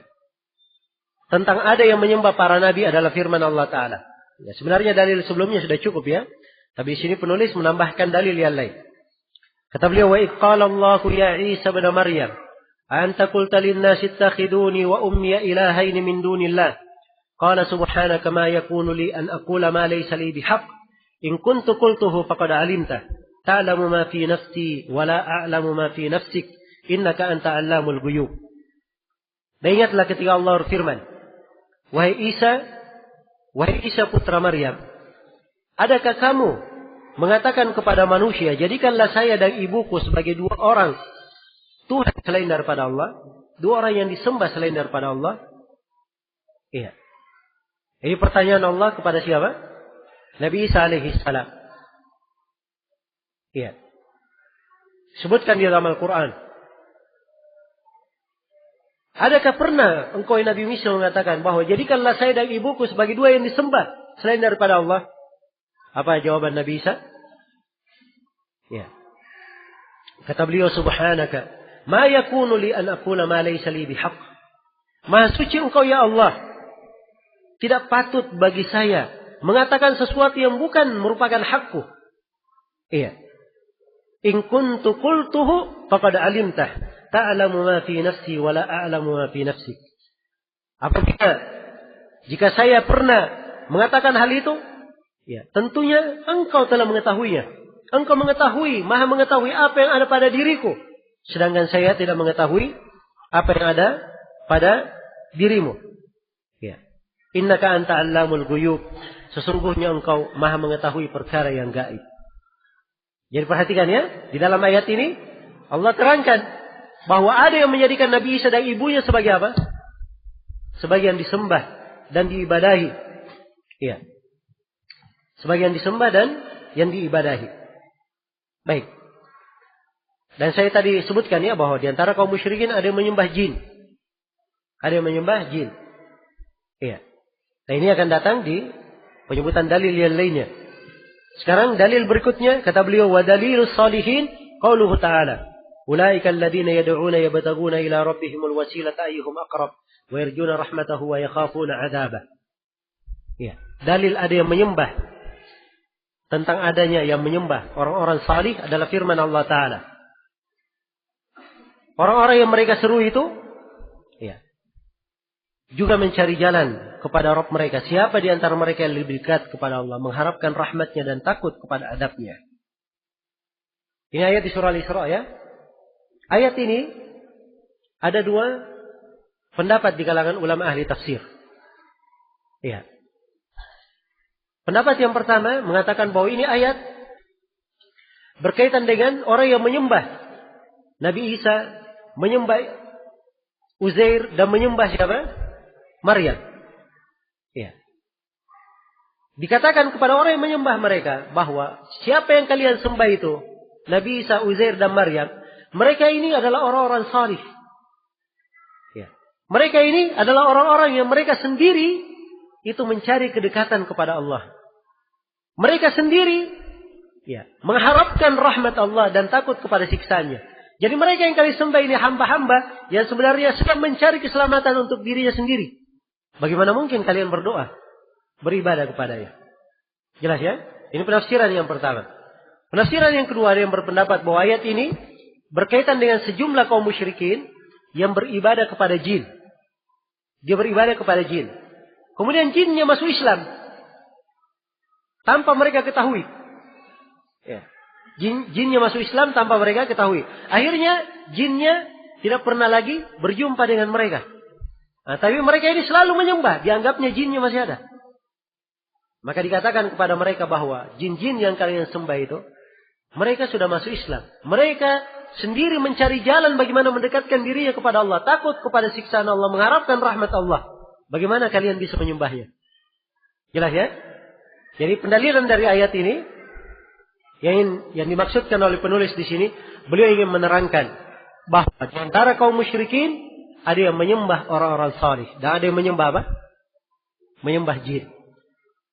tentang ada yang menyembah para nabi adalah firman Allah Ta'ala. Ya, sebenarnya dalil sebelumnya sudah cukup ya. Tapi di sini penulis menambahkan dalil yang lain. Kata beliau, wa idh qala Allahu ya Isa ibn Maryam, anta qulta lin-nasi ittakhiduni wa ummi ilahaini min dunillah. Qala subhanaka ma yakunu li an aqula ma laysa li bihaq. In kuntu qultuhu faqad alimta. Ta'lamu ma fi nafsi wa la a'lamu ma fi nafsik. Innaka anta 'allamul ghuyub. Dan ingatlah ketika Allah berfirman, wahai Isa putra Maryam, adakah kamu mengatakan kepada manusia, jadikanlah saya dan ibuku sebagai dua orang Tuhan selain daripada Allah, dua orang yang disembah selain daripada Allah? Iya. Ini pertanyaan Allah kepada siapa? Nabi Isa alaihi salam. Iya. Sebutkan di dalam Al-Quran. Adakah pernah engkau Nabi Isa mengatakan bahwa jadikanlah saya dan ibuku sebagai dua yang disembah selain daripada Allah? Apa jawaban Nabi Isa? Ya. Kata beliau, subhanaka ma yakunu li an aqula ma laysa li bihaq. Maha suci engkau ya Allah. Tidak patut bagi saya mengatakan sesuatu yang bukan merupakan hakku. Iya. In kuntu qultuhu faqad alimtah. Ta'lamu ma fi nafsi wa la a'lamu ma fi nafsik. Apabila jika saya pernah mengatakan hal itu, ya, tentunya engkau telah mengetahuinya. Engkau mengetahui, maha mengetahui apa yang ada pada diriku. Sedangkan saya tidak mengetahui apa yang ada pada dirimu. Ya. Innaka anta 'allamul ghuyub. Sesungguhnya engkau maha mengetahui perkara yang gaib. Jadi perhatikan ya, di dalam ayat ini Allah terangkan bahwa ada yang menjadikan Nabi Isa dan ibunya sebagai apa? Sebagai yang disembah dan diibadahi. Iya. Sebagai yang disembah dan yang diibadahi. Baik. Dan saya tadi sebutkan ya bahwa di antara kaum musyrikin ada yang menyembah jin. Ada yang menyembah jin. Iya. Nah ini akan datang di penyebutan dalil yang lainnya. Sekarang dalil berikutnya kata beliau, wa dalilus salihin qauluhu ta'ala. Ulaika alladziina yad'uuna yabtaghuuna ila rabbihimul wasilata ayyuhum aqrab wa yarjuuna rahmatahu wa yakhafuna 'adzabah. Ya, dalil ada yang menyembah. Tentang adanya yang menyembah orang-orang salih adalah firman Allah Ta'ala. Orang-orang yang mereka seru itu, ya, juga mencari jalan kepada Rabb mereka. Siapa di antara mereka yang lebih dekat kepada Allah, mengharapkan rahmatnya dan takut kepada adabnya. Ini ayat di surah Al-Isra ya. Ayat ini ada dua pendapat di kalangan ulama ahli tafsir. Ya. Pendapat yang pertama mengatakan bahwa ini ayat berkaitan dengan orang yang menyembah Nabi Isa, menyembah Uzair dan menyembah siapa? Maryam. Ya. Dikatakan kepada orang yang menyembah mereka bahwa siapa yang kalian sembah itu, Nabi Isa, Uzair dan Maryam, mereka ini adalah orang-orang salih. Ya. Mereka ini adalah orang-orang yang mereka sendiri itu mencari kedekatan kepada Allah. Mereka sendiri ya, mengharapkan rahmat Allah dan takut kepada siksanya. Jadi mereka yang kalian sembah ini hamba-hamba yang sebenarnya sedang mencari keselamatan untuk dirinya sendiri. Bagaimana mungkin kalian berdoa, beribadah kepadanya? Jelas ya? Ini penafsiran yang pertama. Penafsiran yang kedua ada yang berpendapat bahwa ayat ini berkaitan dengan sejumlah kaum musyrikin yang beribadah kepada jin. Dia beribadah kepada jin. Kemudian jinnya masuk Islam. Tanpa mereka ketahui. Ya. Jinnya masuk Islam tanpa mereka ketahui. Akhirnya jinnya tidak pernah lagi berjumpa dengan mereka. Nah, tapi mereka ini selalu menyembah. Dianggapnya jinnya masih ada. Maka dikatakan kepada mereka bahwa jin-jin yang kalian sembah itu, mereka sudah masuk Islam. Mereka sendiri mencari jalan bagaimana mendekatkan dirinya kepada Allah. Takut kepada siksaan Allah. Mengharapkan rahmat Allah. Bagaimana kalian bisa menyembahnya? Jelas ya? Jadi pendalilan dari ayat ini. Yang dimaksudkan oleh penulis di sini. Beliau ingin menerangkan. Bahwa di antara kaum musyrikin. Ada yang menyembah orang-orang salih. Dan ada yang menyembah apa? Menyembah jin.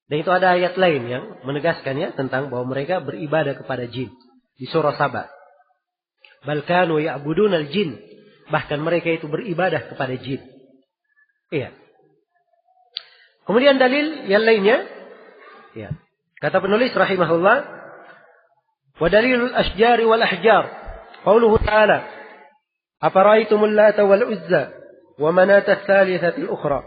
Dan itu ada ayat lain yang menegaskannya. Tentang bahwa mereka beribadah kepada jin. Di surah Saba. Bal kanu ya'budunal jin. Bahkan mereka itu beribadah kepada jin. Iya. Kemudian dalil yang lainnya. Ya. Kata penulis rahimahullah, wa dalilul asjari wal ahjar qauluhu ta'ala afara'aytumul lata wal uzza wa manata ats-tsalitsata al-ukhra.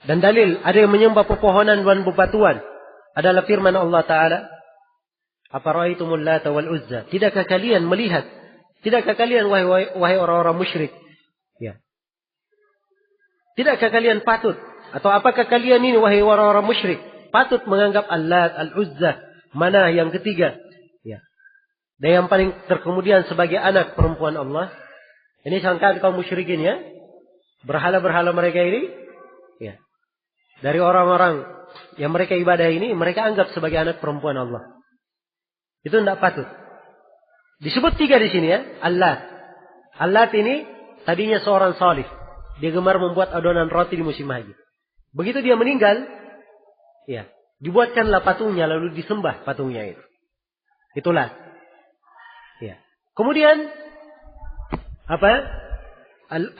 Dan dalil ada yang menyembah pepohonan dan bebatuan adalah firman Allah Ta'ala, afara'aytumul lata wal uzza. Tidakkah kalian melihat, tidakkah kalian wahai orang-orang musyrik, ya, tidakkah kalian patut, atau apakah kalian ini wahai orang-orang musyrik patut menganggap Al-Lat, Al-Uzza, Manah yang ketiga, ya, dan yang paling terkemudian sebagai anak perempuan Allah? Ini sangkaan kaum musyrikin, ya, berhala-berhala mereka ini, ya, dari orang-orang yang mereka ibadah ini, mereka anggap sebagai anak perempuan Allah. Itu tidak patut. Disebut 3 di sini, ya. Al-Lat. Al-Lat ini tadinya seorang salih. Dia gemar membuat adonan roti di musim haji. Begitu dia meninggal, ya, dibuatkanlah patungnya lalu disembah patungnya itu. Itulah. Ya. Kemudian apa?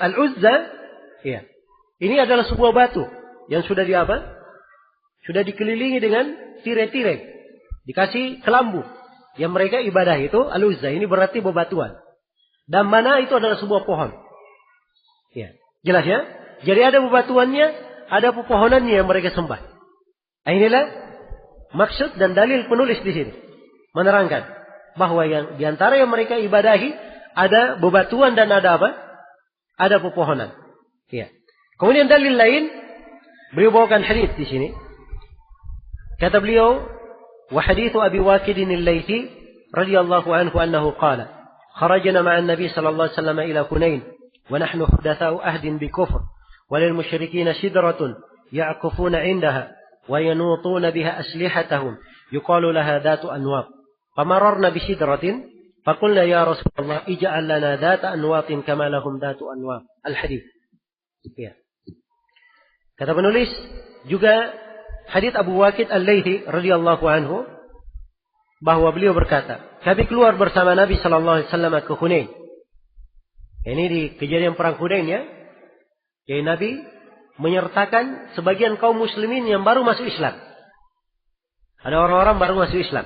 Al-Uzza, ya. Ini adalah sebuah batu yang sudah sudah dikelilingi dengan tirai-tirai. Dikasih kelambu. Yang mereka ibadah itu Al-Uzza. Ini berarti bebatuan. Dan Manah itu adalah sebuah pohon. Ya. Jelas, ya? Jadi ada bebatuannya, ada pepohonannya yang mereka sembah. Inilah maksud dan dalil penulis di sini. Menerangkan bahwa yang diantara yang mereka ibadahi ada bebatuan dan ada apa? Ada pepohonan. Ya. Kemudian dalil lain, beliau bawakan hadis di sini. Kata beliau, wa hadithu Abi Waqid al-Laythi radhiyallahu anhu annahu qala kharajna ma'a an-nabi sallallahu alaihi wasallam ila Hunain wa nahnu hudatha'u ahdin bi kufr wa lil musyrikeen shidratun ya'kufuna 'indaha wa yanutuna biha aslihatahum yuqalu laha dhatu anwab famararna bi shidratin faqulna ya Rasulullah ij'al lana dhata anwatin kama lahum dhatu anwab. Al-hadits. Ya. Kata penulis juga hadits Abu Waqid al-Laythi radhiyallahu anhu bahwa beliau berkata, kami keluar bersama Nabi sallallahu alaihi wasallam ke Hunain. Ini di kejadian perang Hunain, ya. Jadi Nabi menyertakan sebagian kaum muslimin yang baru masuk Islam. Ada orang-orang baru masuk Islam.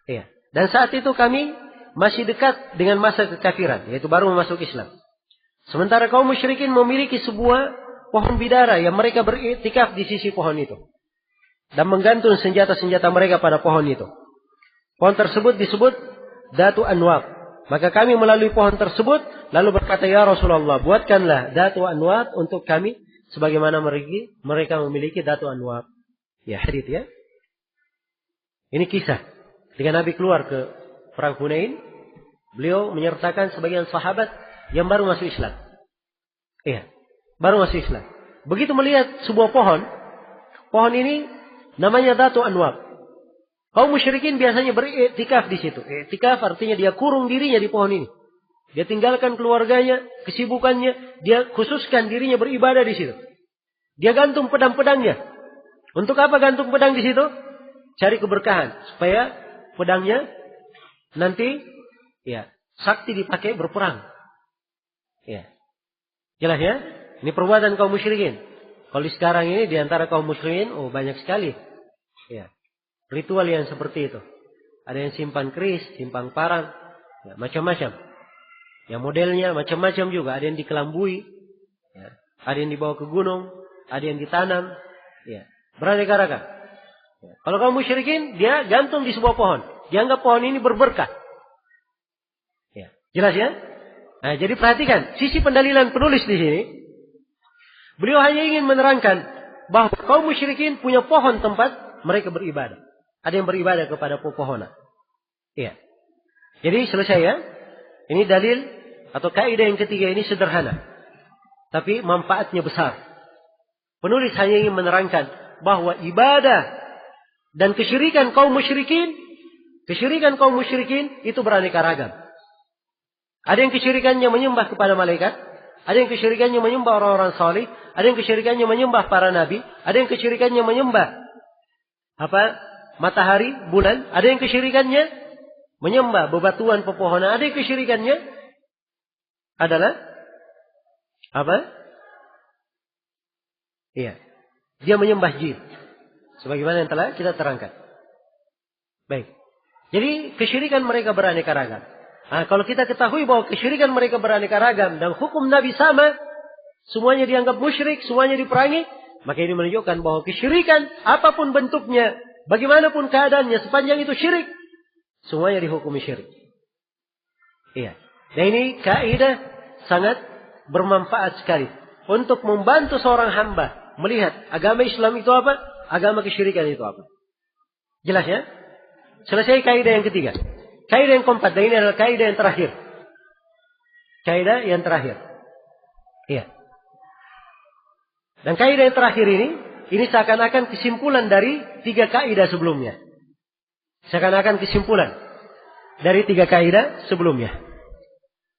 Ya. Dan saat itu kami masih dekat dengan masa kekafiran, yaitu baru masuk Islam. Sementara kaum musyrikin memiliki sebuah pohon bidara yang mereka beriktikaf di sisi pohon itu. Dan menggantung senjata-senjata mereka pada pohon itu. Pohon tersebut disebut Dhatu Anwab. Maka kami melalui pohon tersebut, lalu berkata, ya Rasulullah, buatkanlah Dhatu Anwab untuk kami, sebagaimana mereka memiliki Dhatu Anwab. Ya, hadits, ya. Ini kisah. Ketika Nabi keluar ke perang Hunain, beliau menyertakan sebagian sahabat yang baru masuk Islam. Iya. Baru masuk Islam. Begitu melihat sebuah pohon ini namanya Dhatu Anwab. Kaum musyrikin biasanya beriktikaf di situ. Iktikaf artinya dia kurung dirinya di pohon ini. Dia tinggalkan keluarganya, kesibukannya, dia khususkan dirinya beribadah di situ. Dia gantung pedang-pedangnya. Untuk apa gantung pedang di situ? Cari keberkahan supaya pedangnya nanti ya sakti dipakai berperang. Ya. Jelas, ya? Ini perbuatan kaum musyrikin. Kalau sekarang ini di antara kaum muslimin, banyak sekali. Ya. Ritual yang seperti itu. Ada yang simpan keris, simpan parang, ya, macam-macam. Yang modelnya macam-macam juga. Ada yang dikelambui, ya. Ada yang dibawa ke gunung, ada yang ditanam, ya. Beraneka ragam. Ya. Kalau kaum musyrikin, dia gantung di sebuah pohon. Dianggap pohon ini berberkah. Ya. Jelas, ya? Nah, jadi perhatikan sisi pendalilan penulis di sini. Beliau hanya ingin menerangkan bahwa kaum musyrikin punya pohon tempat mereka beribadah. Ada yang beribadah kepada pepohonan. Iya. Jadi selesai, ya. Ini dalil atau kaidah yang ketiga ini sederhana, tapi manfaatnya besar. Penulis hanya ingin menerangkan bahwa ibadah dan kesyirikan kaum musyrikin itu beraneka ragam. Ada yang kesyirikannya menyembah kepada malaikat, ada yang kesyirikannya menyembah orang-orang salih, ada yang kesyirikannya menyembah para nabi, ada yang kesyirikannya menyembah matahari, bulan, ada yang kesyirikannya menyembah bebatuan, pepohonan, ada yang kesyirikannya adalah Iya. Dia menyembah jin. Sebagaimana yang telah kita terangkan. Baik. Jadi kesyirikan mereka beraneka ragam. Nah, kalau kita ketahui bahwa kesyirikan mereka beraneka ragam dan hukum Nabi sama, semuanya dianggap musyrik, semuanya diperangi, maka ini menunjukkan bahwa kesyirikan apapun bentuknya, bagaimanapun keadaannya, sepanjang itu syirik, semuanya dihukumi syirik. Iya. Dan ini kaidah sangat bermanfaat sekali untuk membantu seorang hamba melihat agama Islam itu apa, agama kesyirikan itu apa. Jelas ya? Selesai kaidah yang ketiga. Kaidah yang keempat, dan ini adalah kaidah yang terakhir. Kaidah yang terakhir. Iya. Dan kaidah yang terakhir ini seakan-akan kesimpulan dari 3 kaidah sebelumnya. Seakan-akan kesimpulan dari 3 kaidah sebelumnya.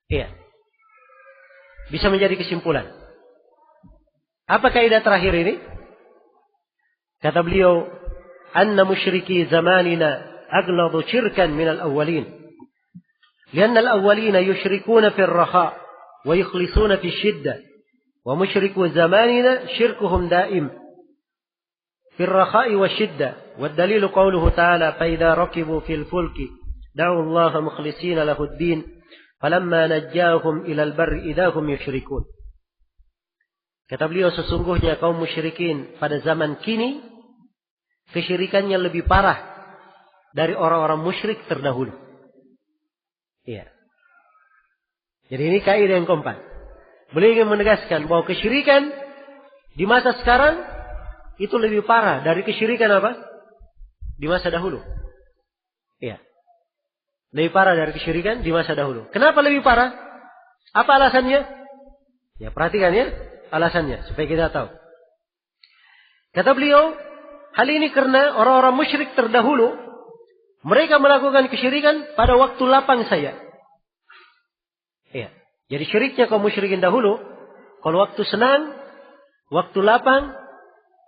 Iya. Bisa menjadi kesimpulan. Apa kaidah terakhir ini? Kata beliau, anna musyriki zamanina aghladu syirkan minal awwalin. Lianna al-awwalina yushrikuna fil raha wa yukhlisuna fi syiddah. Wa musyriku zamanina syirkuhum daim fil raha wa syiddah. Wa dalilu qawluhu ta'ala fa idza rakibu fil fulki da'u Allah mukhlishina lahu ad-din falamma najjahum ila al-barri idza hum yushrikun. Kata beliau, sesungguhnya kaum musyrikin pada zaman kini kesyirikannya lebih parah dari orang-orang musyrik terdahulu. Iya. Jadi ini kaidah yang keempat. Beliau ingin menegaskan bahwa kesyirikan di masa sekarang itu lebih parah dari kesyirikan apa? Di masa dahulu. Iya. Lebih parah dari kesyirikan di masa dahulu. Kenapa lebih parah? Apa alasannya? Ya, perhatikan ya alasannya supaya kita tahu. Kata beliau, hal ini karena orang-orang musyrik terdahulu mereka melakukan kesyirikan pada waktu lapang saja. Iya. Jadi syiriknya kaum musyrikin dahulu, kalau waktu senang, waktu lapang,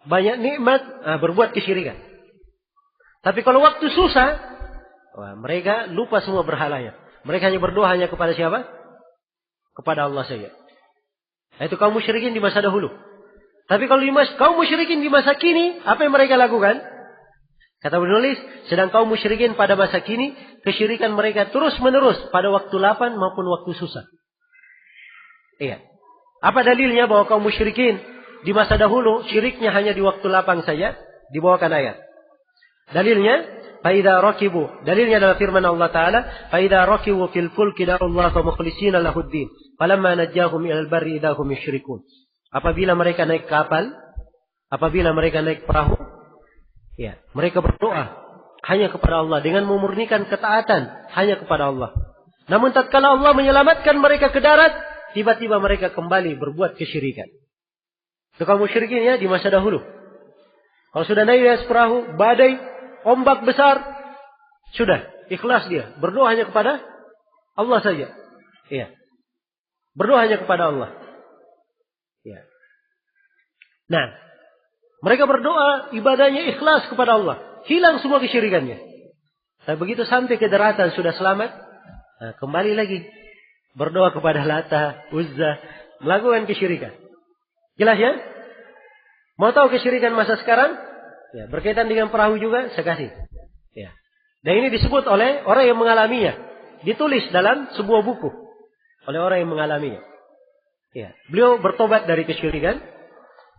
banyak nikmat, berbuat kesyirikan. Tapi kalau waktu susah, mereka lupa semua berhalanya. Mereka hanya berdoa hanya kepada siapa? Kepada Allah saja. Itu kaum musyrikin di masa dahulu. Tapi kalau kaum musyrikin di masa kini, apa yang mereka lakukan? Kata penulis, sedang kaum musyrikin pada masa kini, kesyirikan mereka terus menerus pada waktu lapang maupun waktu susah. Iya. Apa dalilnya bahwa kaum musyrikin di masa dahulu syiriknya hanya di waktu lapang saja? Dibawakan ayat. Dalilnya, faida rakibu. Dalilnya adalah firman Allah Taala, faida rakibu fil fulki da'ullaha mukhlishina lahuddin, falamma najjahum ilal barri idza hum yusyrikun. Apabila mereka naik kapal, apabila mereka naik perahu, ya, mereka berdoa hanya kepada Allah dengan memurnikan ketaatan hanya kepada Allah. Namun tatkala Allah menyelamatkan mereka ke darat, tiba-tiba mereka kembali berbuat kesyirikan. Itu kaum musyrikin ya di masa dahulu. Kalau sudah naik di atas perahu, badai, ombak besar, sudah ikhlas dia, berdoa hanya kepada Allah saja. Iya. Berdoa hanya kepada Allah. Iya. Nah, mereka berdoa, ibadahnya ikhlas kepada Allah. Hilang semua kesyirikannya. Tapi begitu sampai ke daratan sudah selamat, kembali lagi. Berdoa kepada Lata, Uzza, melakukan kesyirikan. Jelas ya? Mau tahu kesyirikan masa sekarang? Ya, berkaitan dengan perahu juga, saya kasih. Ya. Dan ini disebut oleh orang yang mengalaminya. Ditulis dalam sebuah buku. Oleh orang yang mengalaminya. Ya. Beliau bertobat dari kesyirikan.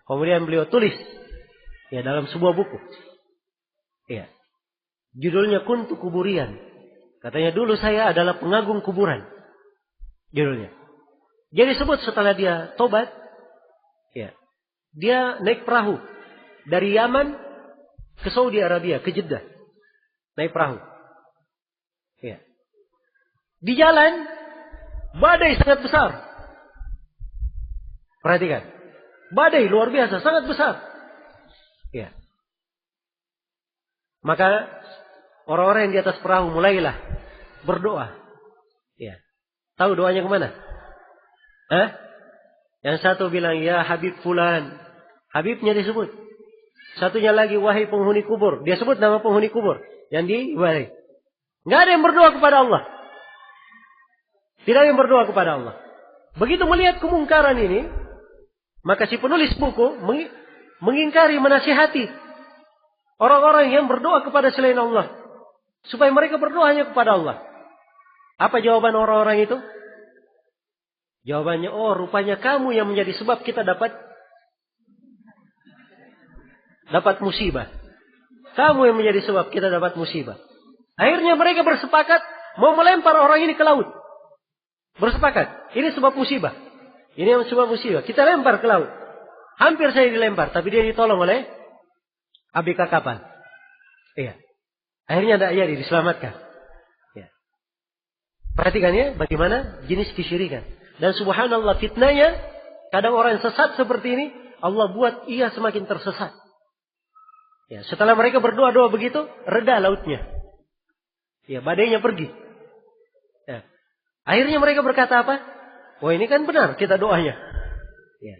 Kemudian beliau tulis. Ya, dalam sebuah buku. Ya. Judulnya Kuntu Kuburian. Katanya dulu saya adalah pengagum kuburan. Judulnya. Jadi disebut setelah dia tobat. Ya. Dia naik perahu. Dari Yaman ke Saudi Arabia, ke Jeddah. Naik perahu. Ya. Di jalan, badai sangat besar. Perhatikan. Badai luar biasa, sangat besar. Ya. Maka orang-orang yang di atas perahu mulailah berdoa. Ya. Tahu doanya kemana? Yang satu bilang, ya Habib Fulan. Habibnya disebut. Satunya lagi, wahai penghuni kubur. Dia sebut nama penghuni kubur. Yang diibadahi. Nggak ada yang berdoa kepada Allah. Tidak ada yang berdoa kepada Allah. Begitu melihat kemungkaran ini, maka si penulis buku mengingkari, menasihati orang-orang yang berdoa kepada selain Allah, supaya mereka berdoa hanya kepada Allah. Apa jawaban orang-orang itu? Jawabannya, oh rupanya kamu yang menjadi sebab kita dapat musibah. Kamu yang menjadi sebab kita dapat musibah. Akhirnya mereka bersepakat mau melempar orang ini ke laut. Bersepakat. Ini sebab musibah. Ini yang sebab musibah. Kita lempar ke laut. Hampir saya dilempar. Tapi dia ditolong oleh ABK kapal. Iya. Akhirnya tidak jadi diselamatkan. Ya. Perhatikan ya bagaimana jenis kesyirikan. Dan subhanallah fitnahnya. Kadang orang yang sesat seperti ini. Allah buat ia semakin tersesat. Ya, setelah mereka berdoa-doa begitu, reda lautnya. Ya, badainya pergi. Ya. Akhirnya mereka berkata apa? Oh ini kan benar kita doanya. Ya.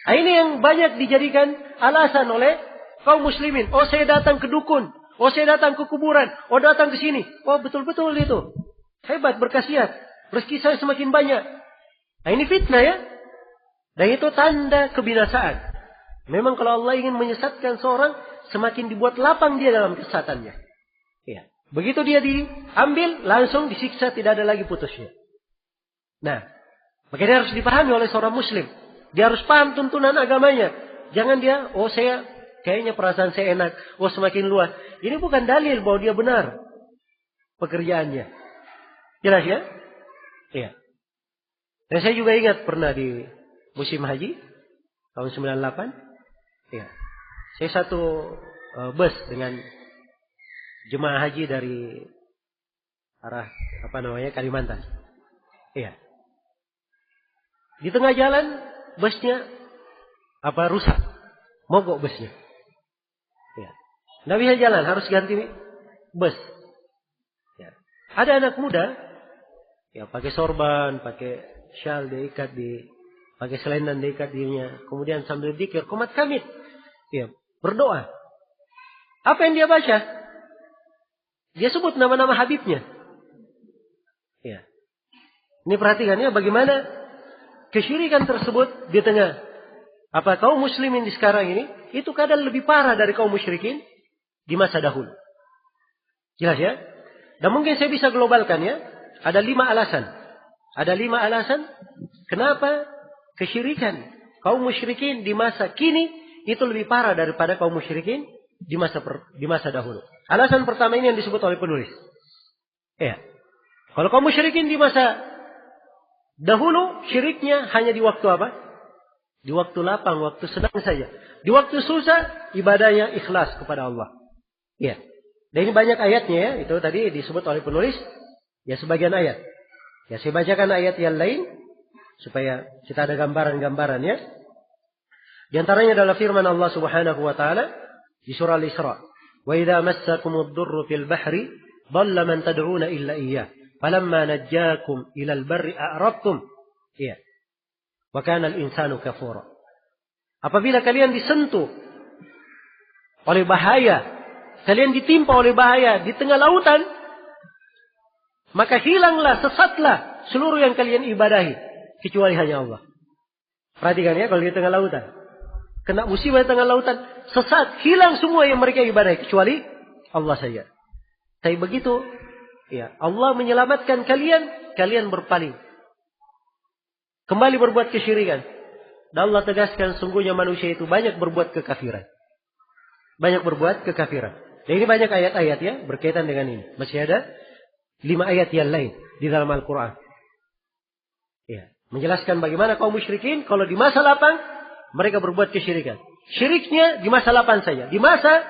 Nah, ini yang banyak dijadikan alasan oleh kaum muslimin. Oh saya datang ke dukun. Oh saya datang ke kuburan. Oh datang ke sini. Oh betul-betul itu. Hebat berkhasiat. Rezeki saya semakin banyak. Nah ini fitnah ya. Dan itu tanda kebinasaan. Memang kalau Allah ingin menyesatkan seorang, semakin dibuat lapang dia dalam kesesatannya. Ya. Begitu dia diambil, langsung disiksa, tidak ada lagi putusnya. Nah, makanya harus dipahami oleh seorang muslim. Dia harus paham tuntunan agamanya. Jangan dia, oh saya, kayaknya perasaan saya enak. Oh semakin luas. Ini bukan dalil bahwa dia benar pekerjaannya. Jelas ya? Iya. Dan saya juga ingat pernah di musim haji, tahun 98. Ya, saya satu bus dengan jemaah haji dari arah Kalimantan. Iya. Di tengah jalan busnya rusak, mogok busnya. Ya. Nggak bisa jalan, harus ganti bus. Ya. Ada anak muda, ya pakai sorban, pakai syal diikat pakai selendang diikat dirinya, kemudian sambil zikir, qomat kamit, ya berdoa. Apa yang dia baca? Dia sebut nama-nama Habibnya. Ya. Ini perhatikan ya bagaimana kesyirikan tersebut di tengah kaum muslimin di sekarang ini itu kadang lebih parah dari kaum musyrikin di masa dahulu. Jelas ya? Dan mungkin saya bisa globalkan ya. Ada 5 alasan. Ada 5 alasan kenapa kesyirikan kaum musyrikin di masa kini itu lebih parah daripada kaum musyrikin di masa dahulu. Alasan pertama ini yang disebut oleh penulis. Ya. Kalau kaum musyrikin di masa dahulu syiriknya hanya di waktu apa? Di waktu lapang, waktu senang saja. Di waktu susah ibadahnya ikhlas kepada Allah. Ya. Dan ini banyak ayatnya ya, itu tadi disebut oleh penulis ya sebagian ayat. Ya saya bacakan ayat yang lain supaya kita ada gambaran-gambarannya. Di antaranya adalah firman Allah Subhanahu wa taala di surah Al-Isra. Wa idza massakumud durru fil bahri dhalla man tad'una illa iyyah falamma najjakum ilal barri a'radtum. Iya. Wa kana al-insanu kafura. Apabila kalian disentuh oleh bahaya, kalian ditimpa oleh bahaya di tengah lautan, maka hilanglah, sesatlah seluruh yang kalian ibadahi. Kecuali hanya Allah. Perhatikan ya kalau di tengah lautan. Kena musibah di tengah lautan. Sesat. Hilang semua yang mereka ibadah. Kecuali Allah saja. Tapi begitu. Ya, Allah menyelamatkan kalian. Kalian berpaling. Kembali berbuat kesyirikan. Dan Allah tegaskan sungguhnya manusia itu banyak berbuat kekafiran. Banyak berbuat kekafiran. Dan ini banyak ayat-ayat ya. Berkaitan dengan ini. Masih ada 5 ayat yang lain. Di dalam Al-Quran. Ya. Menjelaskan bagaimana kaum musyrikin kalau di masa lapang mereka berbuat kesyirikan. Syiriknya di masa lapang saja. Di masa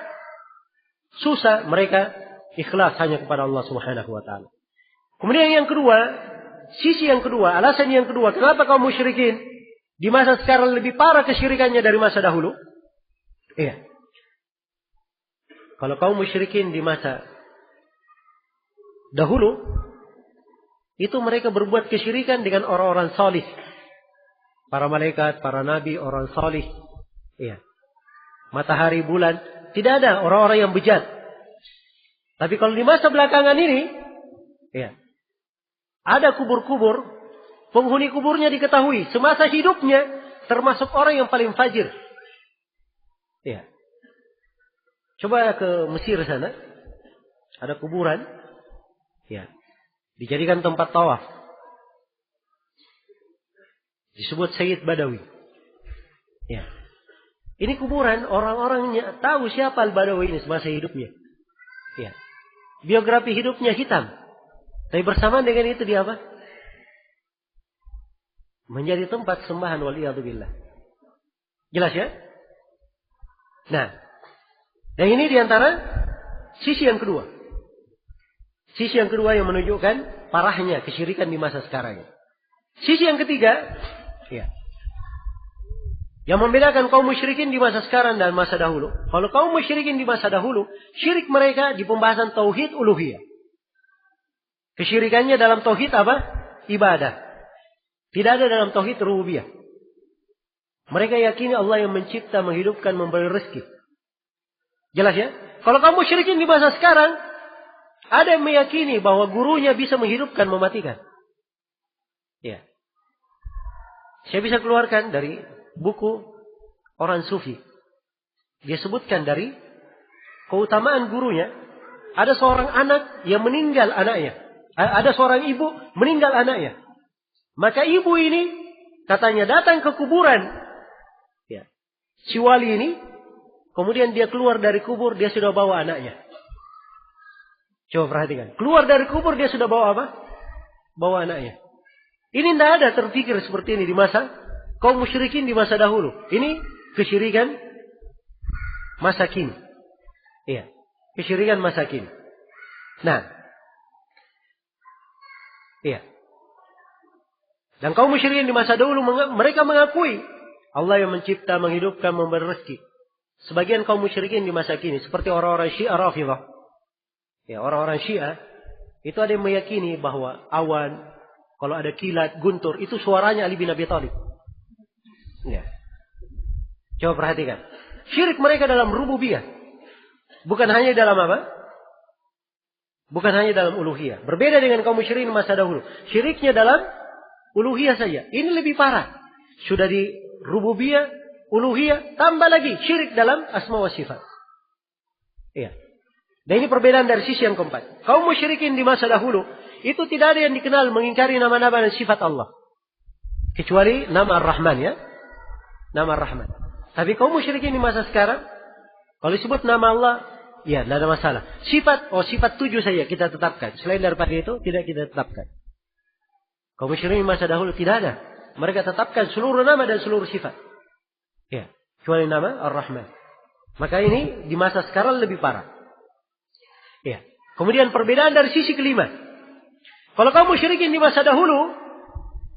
susah mereka ikhlas hanya kepada Allah Subhanahu wa taala. Kemudian yang kedua, sisi yang kedua, alasan yang kedua, kenapa kaum musyrikin di masa sekarang lebih parah kesyirikannya dari masa dahulu? Iya. Kalau kaum musyrikin di masa dahulu itu mereka berbuat kesyirikan dengan orang-orang salih. Para malaikat, para nabi, orang salih. Iya. Matahari, bulan. Tidak ada orang-orang yang bejat. Tapi kalau di masa belakangan ini. Iya. Ada kubur-kubur. Penghuni kuburnya diketahui. Semasa hidupnya. Termasuk orang yang paling fajir. Ya. Coba ke Mesir sana. Ada kuburan. Ya. Dijadikan tempat tawaf. Disebut Sayyid Badawi. Ya. Ini kuburan, orang-orangnya tahu siapa Al-Badawi ini semasa hidupnya. Ya. Biografi hidupnya hitam. Tapi bersamaan dengan itu dia apa? Menjadi tempat sembahan waliyadzubillah. Jelas ya? Nah. Dan ini diantara sisi yang kedua. Sisi yang kedua yang menunjukkan parahnya kesyirikan di masa sekarang. Sisi yang ketiga. Ya. Yang membedakan kaum musyrikin di masa sekarang dan masa dahulu. Kalau kaum musyrikin di masa dahulu, syirik mereka di pembahasan tauhid uluhiyah. Kesyirikannya dalam tauhid apa? Ibadah. Tidak ada dalam tauhid rububiyah. Mereka yakini Allah yang mencipta, menghidupkan, memberi rezeki. Jelas ya? Kalau kaum musyrikin di masa sekarang, ada yang meyakini bahwa gurunya bisa menghidupkan, mematikan. Ya. Saya bisa keluarkan dari buku orang sufi. Dia sebutkan dari keutamaan gurunya. Ada seorang anak yang meninggal anaknya. Ada seorang ibu meninggal anaknya. Maka ibu ini katanya datang ke kuburan. Ya. Si wali ini. Kemudian dia keluar dari kubur. Dia sudah bawa anaknya. Coba perhatikan. Keluar dari kubur dia sudah bawa apa? Bawa anaknya. Ini tidak ada terpikir seperti ini di masa kaum musyrikin di masa dahulu. Ini kesyirikan masa kini. Iya. Kesyirikan masa kini. Nah. Iya. Dan kaum musyrikin di masa dahulu mereka mengakui Allah yang mencipta, menghidupkan, memberi rezeki. Sebagian kaum musyrikin di masa kini seperti orang-orang Syiah Rafidhah. Ya, orang-orang Syiah itu ada yang meyakini bahwa awan, kalau ada kilat, guntur, itu suaranya Ali bin Abi Thalib. Ya. Coba perhatikan. Syirik mereka dalam rububiyah. Bukan hanya dalam apa? Bukan hanya dalam uluhiyah. Berbeda dengan kaum musyrikin masa dahulu. Syiriknya dalam uluhiyah saja. Ini lebih parah. Sudah di rububiyah, uluhiyah, tambah lagi syirik dalam asma wa sifat. Iya. Dan ini perbedaan dari sisi yang keempat. Kaum musyrikin di masa dahulu itu tidak ada yang dikenal mengingkari nama-nama dan sifat Allah. Kecuali nama Ar-Rahman ya. Nama Ar-Rahman. Tapi kaum musyrikin di masa sekarang, kalau disebut nama Allah, ya tidak ada masalah. Sifat 7 saja kita tetapkan. Selain daripada itu, tidak kita tetapkan. Kaum musyrikin di masa dahulu tidak ada. Mereka tetapkan seluruh nama dan seluruh sifat. Ya, kecuali nama Ar-Rahman. Maka ini di masa sekarang lebih parah. Ya. Kemudian perbedaan dari sisi kelima. Kalau kaum musyrikin di masa dahulu,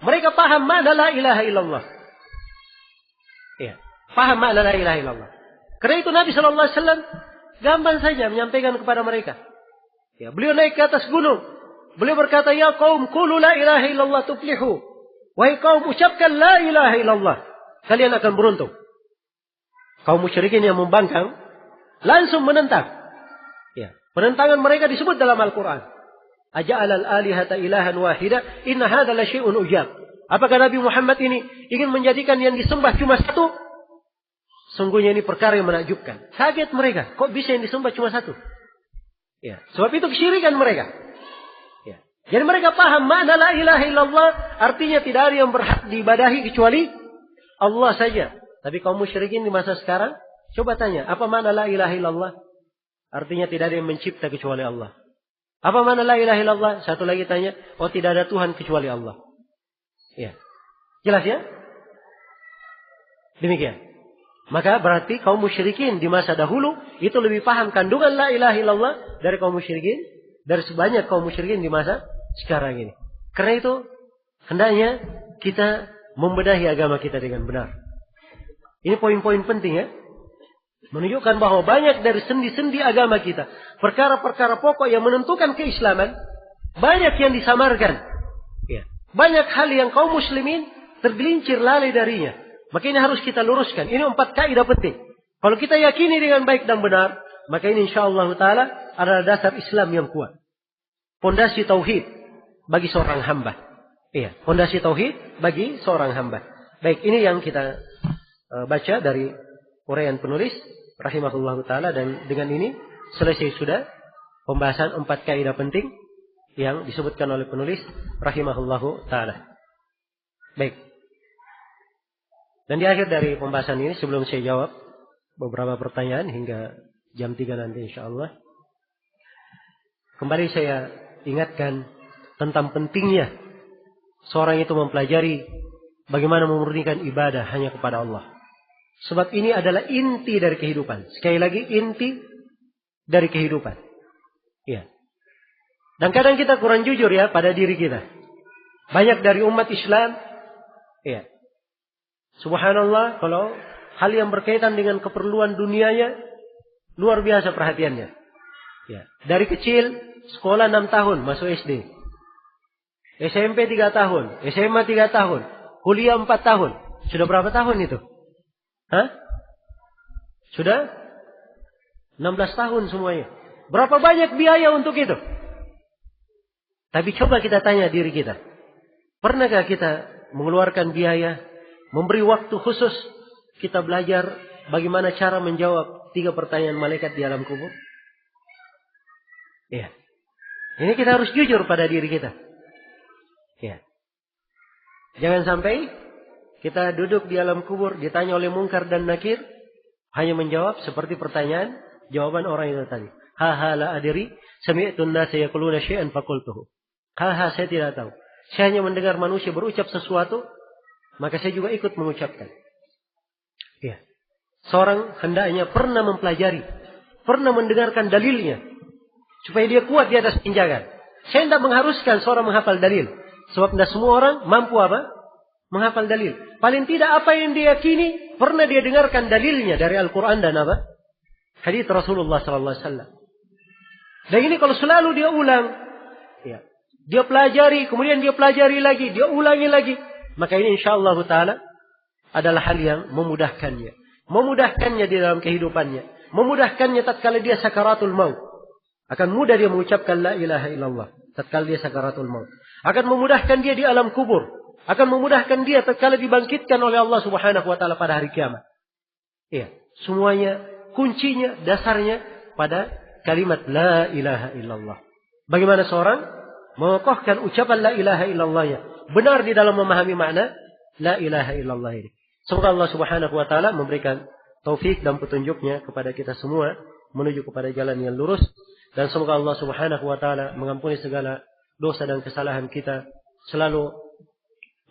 mereka paham makna la ilaha illallah. Ya, paham makna la ilaha illallah. Karena itu Nabi SAW gampang saja menyampaikan kepada mereka. Ya, beliau naik ke atas gunung. Beliau berkata, ya kaum, qulu la ilaha illallah tuflihu. Wahai kaum, ucapkan la ilaha illallah. Kalian akan beruntung. Kaum musyrikin yang membangkang langsung menentang. Ya, penentangan mereka disebut dalam Al-Quran. Aja'alal alihata ilahan wahida, inna hadha la syai'un ujab. Apakah Nabi Muhammad ini ingin menjadikan yang disembah cuma satu? Sungguhnya ini perkara yang menakjubkan. Kaget mereka, kok bisa yang disembah cuma satu? Ya, sebab itu kesyirikan mereka. Ya. Jadi mereka paham makna la ilaha illallah, artinya tidak ada yang berhak diibadahi kecuali Allah saja. Tapi kaum musyrikin di masa sekarang, coba tanya, apa makna la ilaha illallah? Artinya tidak ada yang mencipta kecuali Allah. Apa makna la ilaha illallah? Satu lagi tanya, oh tidak ada Tuhan kecuali Allah. Ya. Jelas ya? Demikian. Maka berarti kaum musyrikin di masa dahulu itu lebih paham kandungan la ilaha illallah dari kaum musyrikin, dari sebanyak kaum musyrikin di masa sekarang ini. Karena itu hendaknya kita membenahi agama kita dengan benar. Ini poin-poin penting ya. Menunjukkan bahwa banyak dari sendi-sendi agama kita, perkara-perkara pokok yang menentukan keislaman, banyak yang disamarkan. Ya. Banyak hal yang kaum muslimin tergelincir lalai darinya. Maka ini harus kita luruskan. Ini 4 kaidah penting. Kalau kita yakini dengan baik dan benar, maka ini insyaallah ta'ala adalah dasar Islam yang kuat. Fondasi tauhid bagi seorang hamba. Iya, fondasi tauhid bagi seorang hamba. Baik, ini yang kita baca dari uraian penulis rahimahullahu taala, dan dengan ini selesai sudah pembahasan 4 kaidah penting yang disebutkan oleh penulis rahimahullahu taala. Baik. Dan di akhir dari pembahasan ini, sebelum saya jawab beberapa pertanyaan hingga jam 3 nanti insyaallah, kembali saya ingatkan tentang pentingnya seorang itu mempelajari bagaimana memurnikan ibadah hanya kepada Allah. Sebab ini adalah inti dari kehidupan. Sekali lagi, inti dari kehidupan. Ya. Dan kadang kita kurang jujur ya pada diri kita. Banyak dari umat Islam, ya, subhanallah, kalau hal yang berkaitan dengan keperluan dunianya, luar biasa perhatiannya. Ya. Dari kecil, sekolah 6 tahun, masuk SD. SMP 3 tahun, SMA 3 tahun, kuliah 4 tahun. Sudah berapa tahun itu? Hah? Sudah 16 tahun semuanya. Berapa banyak biaya untuk itu? Tapi coba kita tanya diri kita. Pernahkah kita mengeluarkan biaya, memberi waktu khusus kita belajar bagaimana cara menjawab 3 pertanyaan malaikat di alam kubur? Ya. Ini kita harus jujur pada diri kita. Ya. Jangan sampai kita duduk di alam kubur ditanya oleh Munkar dan Nakir, hanya menjawab seperti pertanyaan jawaban orang itu tadi. Ha la adri, sami'tu an-nasa yaquluna syai'an faqultuhu. Saya tidak tahu. Saya hanya mendengar manusia berucap sesuatu, maka saya juga ikut mengucapkan. Ya. Seorang hendaknya pernah mempelajari, pernah mendengarkan dalilnya, supaya dia kuat di atas pijakan. Saya tidak mengharuskan seorang menghafal dalil, sebab tidak semua orang mampu apa? Menghafal dalil. Paling tidak apa yang dia yakini pernah dia dengarkan dalilnya dari Al-Quran dan apa? Hadits Rasulullah sallallahu alaihi wasallam. Dan ini kalau selalu dia ulang, ya, dia pelajari, kemudian dia pelajari lagi, dia ulangi lagi, maka ini insyaallah taala adalah hal yang memudahkannya. Memudahkannya di dalam kehidupannya. Memudahkannya tatkala dia sakaratul maut. Akan mudah dia mengucapkan la ilaha illallah tatkala dia sakaratul maut. Akan memudahkan dia di alam kubur. Akan memudahkan dia tatkala dibangkitkan oleh Allah Subhanahu wa taala pada hari kiamat. Iya, semuanya kuncinya, dasarnya pada kalimat la ilaha illallah. Bagaimana seorang mengokohkan ucapan la ilaha illallahnya benar di dalam memahami makna la ilaha illallah ini. Semoga Allah Subhanahu wa taala memberikan taufik dan petunjuknya kepada kita semua menuju kepada jalan yang lurus, dan semoga Allah Subhanahu wa taala mengampuni segala dosa dan kesalahan kita, selalu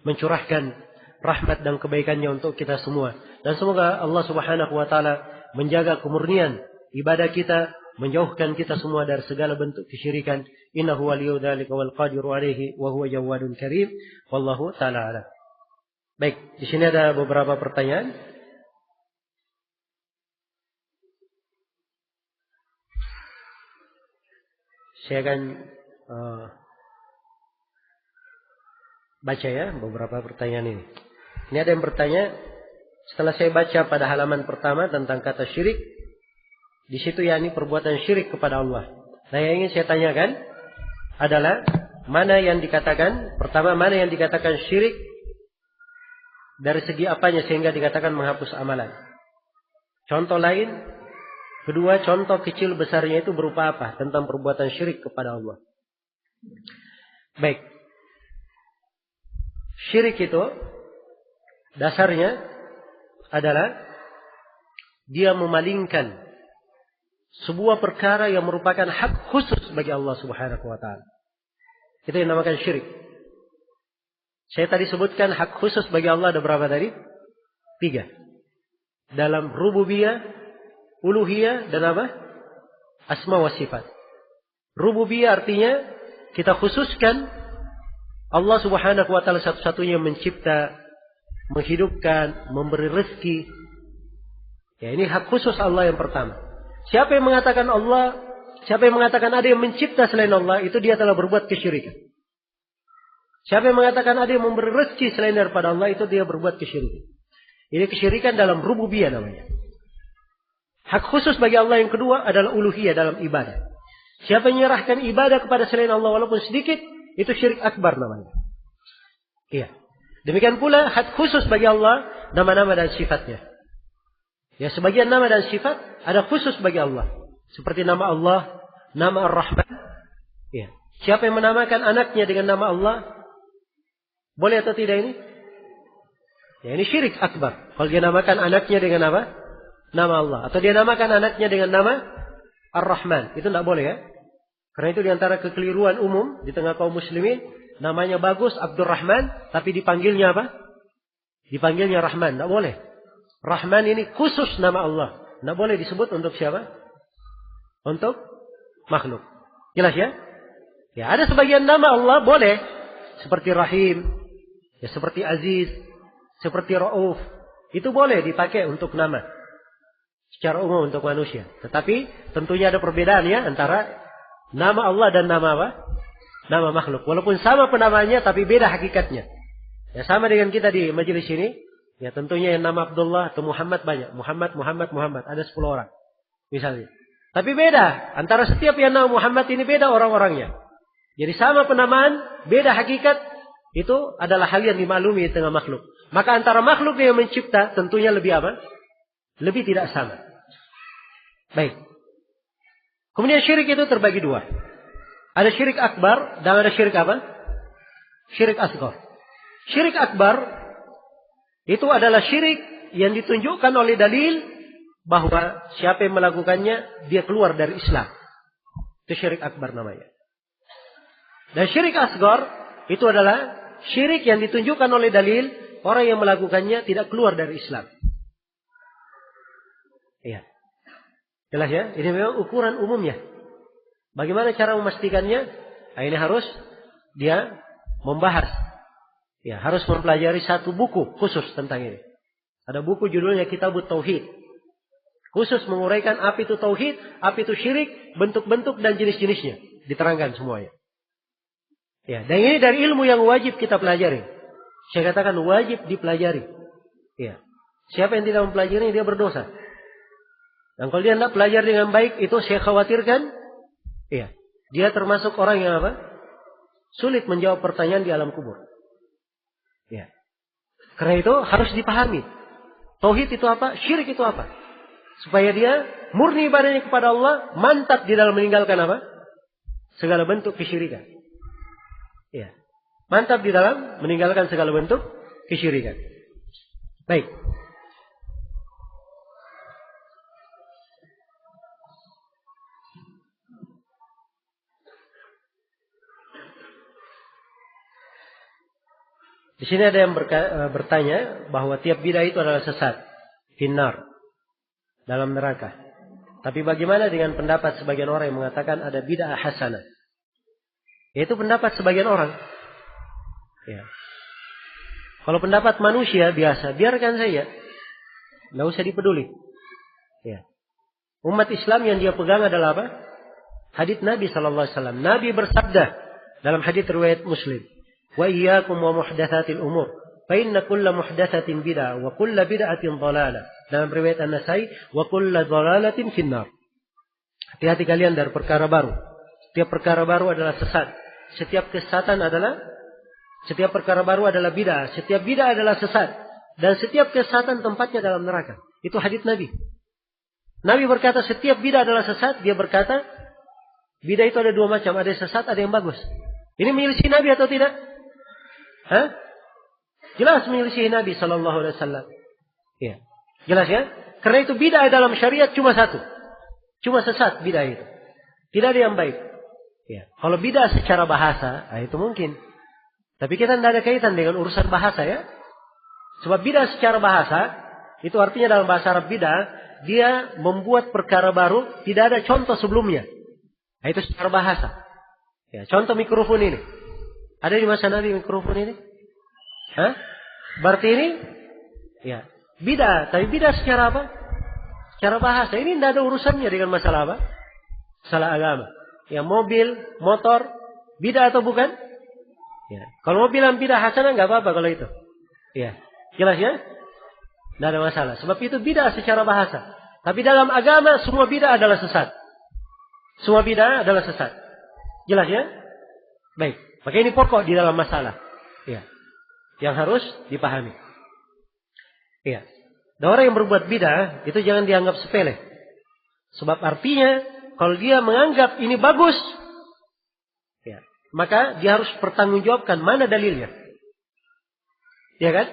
mencurahkan rahmat dan kebaikannya untuk kita semua, dan semoga Allah Subhanahu wa taala menjaga kemurnian ibadah kita, menjauhkan kita semua dari segala bentuk kesyirikan. Innahu waliyyu dzalika wal qadiru alaihi wa huwa jawadun karim. Wallahu taala a'lam. Baik, di sini ada beberapa pertanyaan. Saya akan baca ya beberapa pertanyaan ini. Ini ada yang bertanya, setelah saya baca pada halaman pertama tentang kata syirik, di situ yakni perbuatan syirik kepada Allah. Nah, yang ingin saya tanyakan adalah mana yang dikatakan, pertama mana yang dikatakan syirik dari segi apanya sehingga dikatakan menghapus amalan. Contoh lain, kedua contoh kecil besarnya itu berupa apa tentang perbuatan syirik kepada Allah. Baik. Syirik itu dasarnya adalah dia memalingkan sebuah perkara yang merupakan hak khusus bagi Allah Subhanahu wa taala. Itu yang dinamakan syirik. Saya tadi sebutkan hak khusus bagi Allah ada berapa tadi? 3. Dalam rububiyah, uluhiyah, dan apa? Asma wa sifat. Rububiyah artinya kita khususkan Allah Subhanahu wa taala satu-satunya mencipta, menghidupkan, memberi rezeki. Ya, ini hak khusus Allah yang pertama. Siapa yang mengatakan Allah, siapa yang mengatakan ada yang mencipta selain Allah, itu dia telah berbuat kesyirikan. Siapa yang mengatakan ada yang memberi rezeki selain daripada Allah, itu dia berbuat kesyirikan. Ini kesyirikan dalam rububiyah namanya. Hak khusus bagi Allah yang kedua adalah uluhiyah dalam ibadah. Siapa yang menyerahkan ibadah kepada selain Allah walaupun sedikit, itu syirik akbar namanya. Iya. Demikian pula hak khusus bagi Allah nama-nama dan sifatnya. Ya, sebagian nama dan sifat ada khusus bagi Allah. Seperti nama Allah, nama Ar-Rahman. Ya. Siapa yang menamakan anaknya dengan nama Allah? Boleh atau tidak ini? Ya, ini syirik akbar. Kalau dia namakan anaknya dengan apa? Nama Allah. Atau dia namakan anaknya dengan nama Ar-Rahman. Itu tidak boleh ya. Karena itu diantara kekeliruan umum di tengah kaum muslimin. Namanya bagus, Abdurrahman. Tapi dipanggilnya apa? Dipanggilnya Rahman. Tidak boleh. Rahman ini khusus nama Allah. Tidak boleh disebut untuk siapa? Untuk makhluk. Jelas ya? Ya, ada sebagian nama Allah boleh. Seperti Rahim. Ya, seperti Aziz. Seperti Ra'uf. Itu boleh dipakai untuk nama. Secara umum untuk manusia. Tetapi tentunya ada perbedaan ya. Antara nama Allah dan nama apa? Nama makhluk. Walaupun sama penamanya tapi beda hakikatnya. Ya, sama dengan kita di majelis ini. Ya, tentunya yang nama Abdullah atau Muhammad banyak. Muhammad. Ada 10 orang. Misalnya. Tapi beda. Antara setiap yang nama Muhammad ini beda orang-orangnya. Jadi sama penamaan, beda hakikat. Itu adalah hal yang dimaklumi di tengah makhluk. Maka antara makhluk yang mencipta tentunya lebih apa? Lebih tidak sama. Baik. Kemudian syirik itu terbagi dua. Ada syirik akbar dan ada syirik apa? Syirik asghar. Syirik akbar itu adalah syirik yang ditunjukkan oleh dalil bahwa siapa yang melakukannya dia keluar dari Islam. Itu syirik akbar namanya. Dan syirik asghar itu adalah syirik yang ditunjukkan oleh dalil orang yang melakukannya tidak keluar dari Islam. Iya. Jelas ya? Ini memang ukuran umumnya. Bagaimana cara memastikannya? Nah, ini harus dia membahas. Ya, harus mempelajari satu buku khusus tentang ini. Ada buku judulnya Kitabut Tauhid. Khusus menguraikan apa itu tauhid, apa itu syirik, bentuk-bentuk dan jenis-jenisnya. Diterangkan semuanya. Ya, dan ini dari ilmu yang wajib kita pelajari. Saya katakan wajib dipelajari. Ya. Siapa yang tidak mempelajari dia berdosa. Dan kalau dia tidak belajar dengan baik, itu saya khawatirkan, ya, dia termasuk orang yang apa? Sulit menjawab pertanyaan di alam kubur. Ya. Karena itu harus dipahami. Tauhid itu apa? Syirik itu apa? Supaya dia murni ibadahnya kepada Allah, mantap di dalam meninggalkan apa? Segala bentuk kesyirikan. Ya. Mantap di dalam meninggalkan segala bentuk kesyirikan. Baik. Di sini ada yang bertanya bahwa tiap bidah itu adalah sesat, finnar, dalam neraka. Tapi bagaimana dengan pendapat sebagian orang yang mengatakan ada bidah hasanah? Yaitu pendapat sebagian orang. Ya. Kalau pendapat manusia biasa, biarkan saja, nggak usah dipeduli. Ya. Umat Islam yang dia pegang adalah apa? Hadits Nabi Sallallahu Alaihi Wasallam. Nabi bersabda dalam hadits riwayat Muslim. Wa iyyakum wa muhdatsatil umur fa inna kulla muhdatsatin bid'ah wa kulla bid'atin dhalalah. Dalam riwayat An-Nasai wa kulla dhalalatin finnar. Hati-hati kalian dari perkara baru. Setiap perkara baru adalah sesat. Setiap perkara baru adalah bid'ah. Setiap bid'ah adalah sesat. Dan setiap kesesatan tempatnya dalam neraka. Itu hadits Nabi. Nabi berkata setiap bid'ah adalah sesat. Dia berkata bid'ah itu ada dua macam. Ada yang sesat, ada yang bagus. Ini menyelisih Nabi atau tidak? Hah? Jelas menyelisih Nabi Sallallahu Alaihi Wasallam. Ya. Jelas ya? Karena itu bid'ah dalam syariat cuma satu. Cuma sesat bid'ah itu. Tidak ada yang baik. Ya. Kalau bid'ah secara bahasa, itu mungkin. Tapi kita tidak ada kaitan dengan urusan bahasa ya. Sebab bid'ah secara bahasa, itu artinya dalam bahasa Arab bid'ah, dia membuat perkara baru, tidak ada contoh sebelumnya. Nah, itu secara bahasa. Ya, contoh mikrofon ini. Ada di masa Nabi mikrofon ini? Hah? Berarti ini ya, bid'ah, tapi bid'ah secara apa? Secara bahasa. Ini tidak ada urusannya dengan masalah apa? Masalah agama. Ya, mobil, motor, bid'ah atau bukan? Ya. Kalau mau bilang bid'ah hasanah enggak apa-apa kalau itu. Ya. Jelas ya? Tidak ada masalah. Sebab itu bid'ah secara bahasa. Tapi dalam agama semua bid'ah adalah sesat. Semua bid'ah adalah sesat. Jelas ya? Baik. Maka ini pokok di dalam masalah. Ya. Yang harus dipahami. Ya. Dan orang yang berbuat bid'ah itu jangan dianggap sepele. Sebab artinya kalau dia menganggap ini bagus, ya, maka dia harus pertanggungjawabkan mana dalilnya. Ya kan?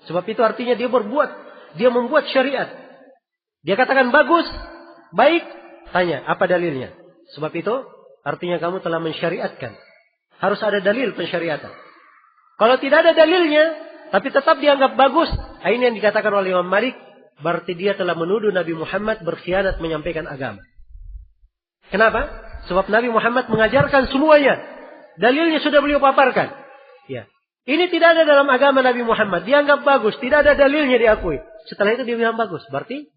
Sebab itu artinya dia membuat syariat. Dia katakan bagus, baik, tanya apa dalilnya. Sebab itu artinya kamu telah mensyariatkan. Harus ada dalil pensyariatan. Kalau tidak ada dalilnya, tapi tetap dianggap bagus, ini yang dikatakan oleh Imam Malik, berarti dia telah menuduh Nabi Muhammad berkhianat menyampaikan agama. Kenapa? Sebab Nabi Muhammad mengajarkan semuanya. Dalilnya sudah beliau paparkan. Ya. Ini tidak ada dalam agama Nabi Muhammad. Dianggap bagus. Tidak ada dalilnya diakui. Setelah itu dia bilang bagus. Berarti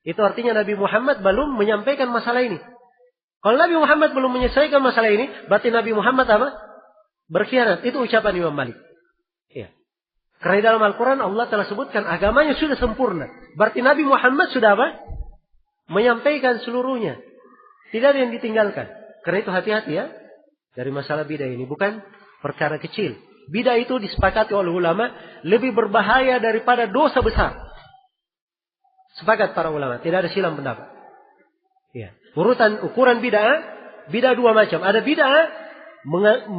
itu artinya Nabi Muhammad belum menyampaikan masalah ini. Kalau Nabi Muhammad belum menyelesaikan masalah ini, berarti Nabi Muhammad apa? Berkhianat. Itu ucapan Imam Malik. Ya. Karena dalam Al-Quran Allah telah sebutkan agamanya sudah sempurna. Berarti Nabi Muhammad sudah apa? Menyampaikan seluruhnya. Tidak ada yang ditinggalkan. Karena itu hati-hati ya. Dari masalah bidah ini. Bukan perkara kecil. Bidah itu disepakati oleh ulama. Lebih berbahaya daripada dosa besar. Sepakat para ulama. Tidak ada silang pendapat. Ya. Ukuran bidah. Bidah dua macam. Ada bidah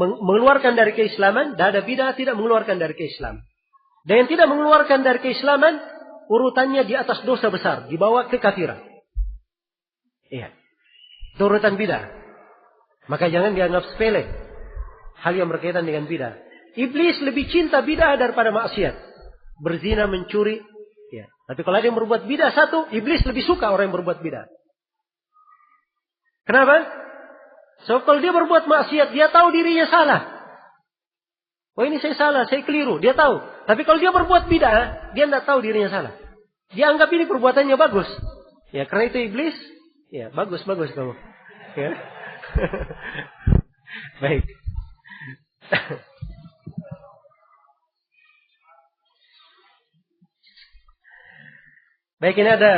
mengeluarkan dari keislaman. Dan ada bidah tidak mengeluarkan dari keislaman. Dan yang tidak mengeluarkan dari keislaman. Urutannya di atas dosa besar. Dibawa ke kekafiran. Iya. Itu urutan bidah. Maka jangan dianggap sepele hal yang berkaitan dengan bidah. Iblis lebih cinta bidah daripada maksiat. Berzina, mencuri. Ya. Tapi kalau ada yang berbuat bidah satu, iblis lebih suka orang yang berbuat bidah. Kenapa? So kalau dia berbuat maksiat, dia tahu dirinya salah. Oh ini saya salah, saya keliru. Dia tahu. Tapi kalau dia berbuat bidah, dia tidak tahu dirinya salah. Dia anggap ini perbuatannya bagus. Ya karena itu iblis. Ya, bagus kamu. Ya. Baik. Baik, ini ada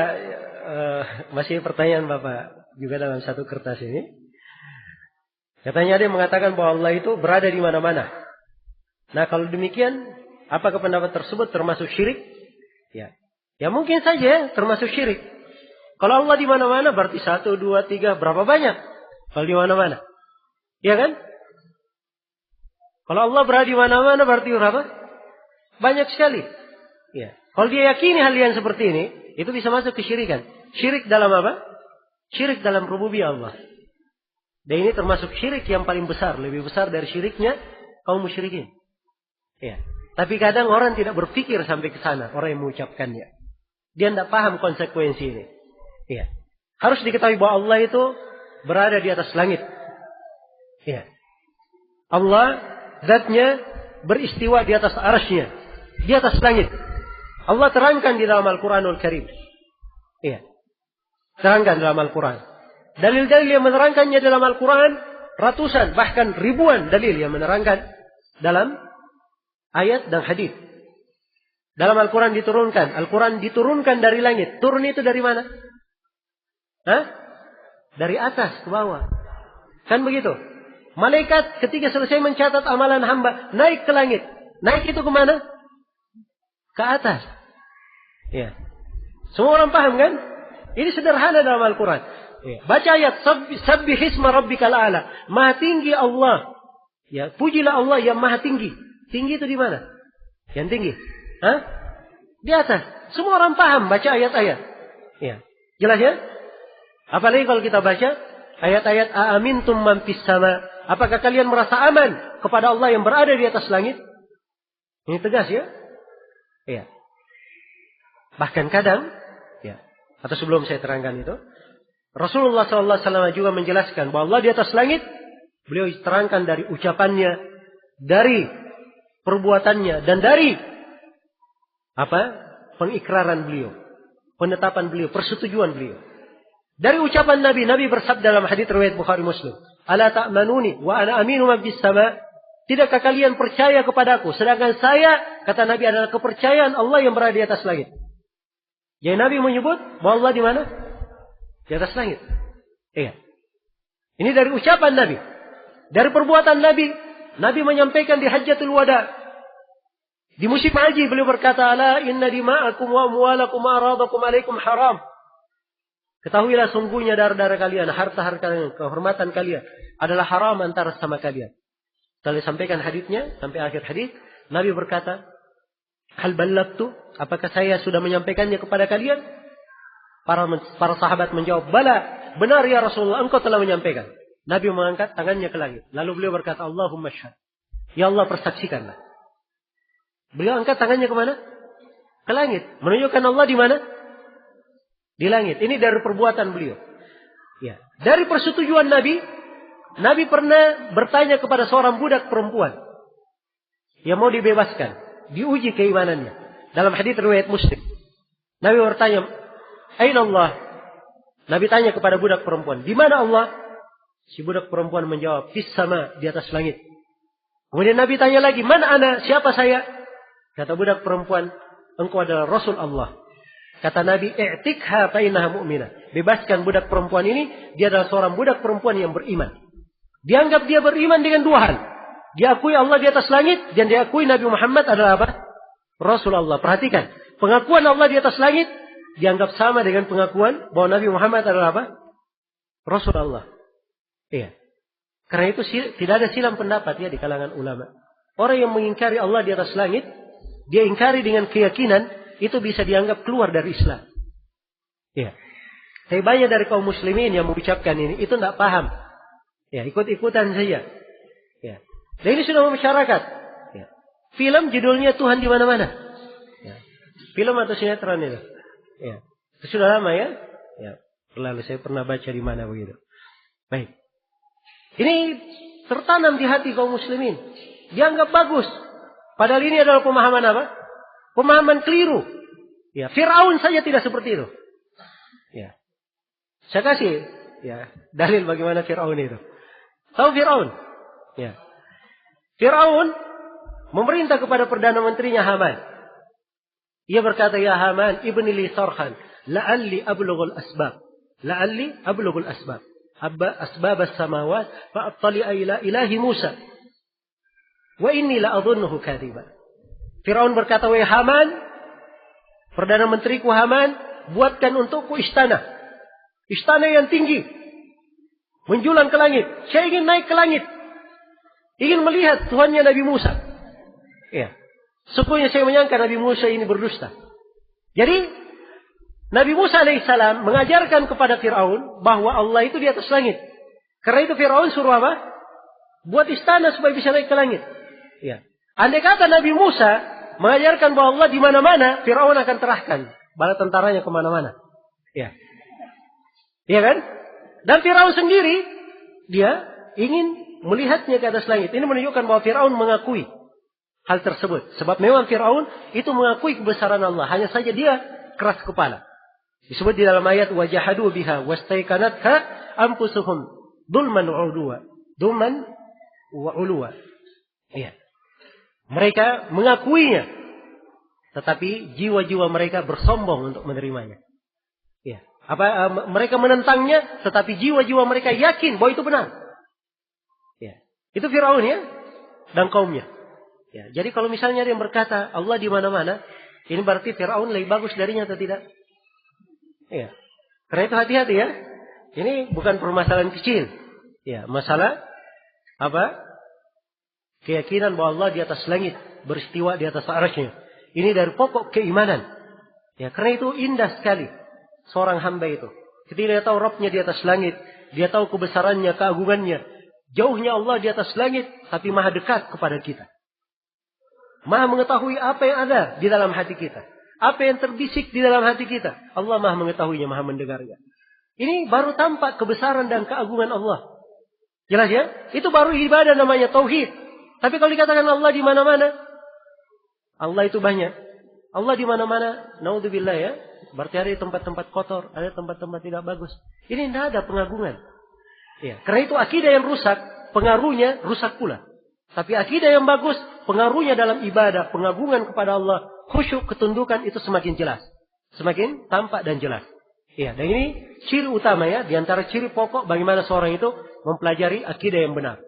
masih pertanyaan Bapak juga dalam satu kertas ini. Katanya ada yang mengatakan bahwa Allah itu berada di mana-mana. Nah, kalau demikian, apakah pendapat tersebut termasuk syirik? Ya. Ya mungkin saja termasuk syirik. Kalau Allah di mana-mana berarti 1, 2, 3, berapa banyak? Kalau di mana-mana. Iya kan? Kalau Allah berada di mana-mana berarti berapa? Banyak sekali. Ya. Kalau dia yakini hal yang seperti ini, itu bisa masuk kesyirikan. Syirik dalam apa? Syirik dalam rububiyah Allah. Dan ini termasuk syirik yang paling besar. Lebih besar dari syiriknya kaum musyrikin. Ya. Tapi kadang orang tidak berpikir sampai ke sana. Orang yang mengucapkannya. Dia tidak paham konsekuensi ini. Ya. Harus diketahui bahwa Allah itu berada di atas langit. Ya. Allah zatnya beristiwa di atas arasnya. Di atas langit. Allah terangkan di dalam Al-Quranul Karim. Ya. Terangkan dalam Al-Quran. Dalil-dalil yang menerangkannya dalam Al-Quran ratusan bahkan ribuan dalil yang menerangkan dalam ayat dan hadis. Dalam Al-Quran diturunkan. Al-Quran diturunkan dari langit. Turun itu dari mana? Hah? Dari atas ke bawah. Kan begitu. Malaikat ketika selesai mencatat amalan hamba, naik ke langit. Naik itu kemana? Ke atas. Ya. Semua orang paham kan? Ini sederhana dalam Al-Quran. Ya. Baca ayat. Sabbihisma rabbikal a'la. Maha tinggi Allah. Ya, pujilah Allah yang maha tinggi. Tinggi itu di mana? Yang tinggi. Hah? Di atas. Semua orang paham baca ayat-ayat. Ya. Jelas ya? Apalagi kalau kita baca ayat-ayat aamintum man fis sama. Apakah kalian merasa aman kepada Allah yang berada di atas langit? Ini tegas ya? Iya. Bahkan kadang, ya, atau sebelum saya terangkan itu, Rasulullah SAW juga menjelaskan bahwa Allah di atas langit. Beliau terangkan dari ucapannya, dari perbuatannya, dan dari apa? Pengikraran beliau, penetapan beliau, persetujuan beliau. Dari ucapan Nabi bersabda dalam hadits riwayat Bukhari Muslim, "Ala ta'manuni wa ana aminu man fis sama?" Tidakkah kalian percaya kepadaku sedangkan saya, kata Nabi, adalah kepercayaan Allah yang berada di atas langit. Jadi Nabi menyebut bahwa Allah di mana? Di atas langit. Iya. Ini dari ucapan Nabi. Dari perbuatan Nabi menyampaikan di Hajjatul Wada. Di musim haji beliau berkata, "Ala inna dima'akum wa amwalakum wa aradakum alaikum haram." Ketahuilah sungguhnya darah-darah kalian, harta-harta kalian, kehormatan kalian adalah haram antara sama kalian. Setelah disampaikan hadisnya sampai akhir hadis, Nabi berkata, "Hal ballagtu? Apakah saya sudah menyampaikannya kepada kalian?" Para sahabat menjawab, "Bala, benar ya Rasulullah, engkau telah menyampaikan." Nabi mengangkat tangannya ke langit. Lalu beliau berkata, "Allahumma syahad." Ya Allah, persaksikanlah. Beliau angkat tangannya kemana? Ke langit. Menunjukkan Allah di mana? Di langit. Ini dari perbuatan beliau. Ya. Dari persetujuan Nabi, Nabi pernah bertanya kepada seorang budak perempuan yang mau dibebaskan, diuji keimanannya. Dalam hadis riwayat Muslim, Nabi bertanya, "Aina Allah?" Nabi tanya kepada budak perempuan, "Di mana Allah?" Si budak perempuan menjawab, "Fis sama," di atas langit. Kemudian Nabi tanya lagi, "Mana ana? Siapa saya?" Kata budak perempuan, "Engkau adalah Rasul Allah." Kata Nabi, "I'tikha fa innaha mu'minah." Bebaskan budak perempuan ini, dia adalah seorang budak perempuan yang beriman. Dianggap dia beriman dengan dua hal. Diakui Allah di atas langit dan diakui Nabi Muhammad adalah apa? Rasul Allah. Perhatikan, pengakuan Allah di atas langit dianggap sama dengan pengakuan bahwa Nabi Muhammad adalah apa? Rasul Allah. Iya. Karena itu tidak ada silang pendapat ya di kalangan ulama. Orang yang mengingkari Allah di atas langit, dia ingkari dengan keyakinan, itu bisa dianggap keluar dari Islam. Ya. Tapi banyak dari kaum muslimin yang mengucapkan ini, itu tidak paham. Ya, ikut-ikutan saja. Ya. Dan ini sudah masyarakat. Ya. Film judulnya Tuhan di mana-mana. Ya. Film atau sinetron itu. Ya. Itu sudah lama ya. Ya. Lalu saya pernah baca di mana begitu. Baik. Ini tertanam di hati kaum muslimin. Dianggap bagus. Padahal ini adalah pemahaman apa? Pemahaman keliru. Ya, Fir'aun saja tidak seperti itu. Ya. Saya kasih ya dalil bagaimana Fir'aun itu. Tahu Fir'aun? Ya. Fir'aun memerintah kepada perdana menterinya Haman. Ia berkata, "Ya Haman, ibni li sarhan, la'alli ablughul asbab. La'alli ablughul asbab. Asbab as-samawat fa'attali'a ila ilahi Musa. Wa inni la'adhunnuhu kadhiba." Firaun berkata, "Wahai Haman, perdana menteriku Haman, buatkan untukku istana. Istana yang tinggi. Menjulang ke langit. Saya ingin naik ke langit. Ingin melihat Tuhannya Nabi Musa." Ya. Sesungguhnya saya menyangka Nabi Musa ini berdusta. Jadi, Nabi Musa alaihissalam mengajarkan kepada Firaun bahwa Allah itu di atas langit. Karena itu Firaun suruh apa? Buat istana supaya bisa naik ke langit. Ya. Andai kata Nabi Musa mengajarkan bahwa Allah di mana-mana, Firaun akan terahkan bala tentaranya kemana-mana. Ya. Iya kan? Dan Firaun sendiri, dia ingin melihatnya ke atas langit. Ini menunjukkan bahwa Firaun mengakui hal tersebut. Sebab memang Firaun itu mengakui kebesaran Allah. Hanya saja dia keras kepala. Disebut di dalam ayat, "Wajahadu biha wastaiqanatha anfusuhum dzulman wa 'uluwa." Dzulman wa 'uluwa. Iya. Mereka mengakuinya, tetapi jiwa-jiwa mereka bersombong untuk menerimanya. Ya. Mereka menentangnya, tetapi jiwa-jiwa mereka yakin bahwa itu benar. Ya. Itu Firaun ya, dan kaumnya. Ya. Jadi kalau misalnya ada yang berkata Allah di mana-mana, ini berarti Firaun lebih bagus darinya atau tidak? Ya. Karena itu hati-hati ya. Ini bukan permasalahan kecil. Ya, masalah apa? Keyakinan bahwa Allah di atas langit, beristiwa di atas arasy-Nya. Ini dari pokok keimanan. Ya, karena itu indah sekali seorang hamba itu. Ketika dia tahu Rabb-Nya di atas langit, dia tahu kebesarannya, keagungannya. Jauhnya Allah di atas langit, tapi maha dekat kepada kita. Maha mengetahui apa yang ada di dalam hati kita. Apa yang terbisik di dalam hati kita. Allah maha mengetahuinya, maha mendengarnya. Ini baru tampak kebesaran dan keagungan Allah. Jelas ya? Itu baru ibadah namanya tauhid. Tapi kalau dikatakan Allah di mana-mana, Allah itu banyak. Allah di mana-mana, naudzubillah ya. Berarti ada tempat-tempat kotor, ada tempat-tempat tidak bagus. Ini tidak ada pengagungan. Ya, karena itu akidah yang rusak, pengaruhnya rusak pula. Tapi akidah yang bagus, pengaruhnya dalam ibadah, pengagungan kepada Allah, khusyuk, ketundukan itu semakin jelas. Semakin tampak dan jelas. Ya, dan ini ciri utama ya, di antara ciri pokok bagaimana seorang itu mempelajari akidah yang benar.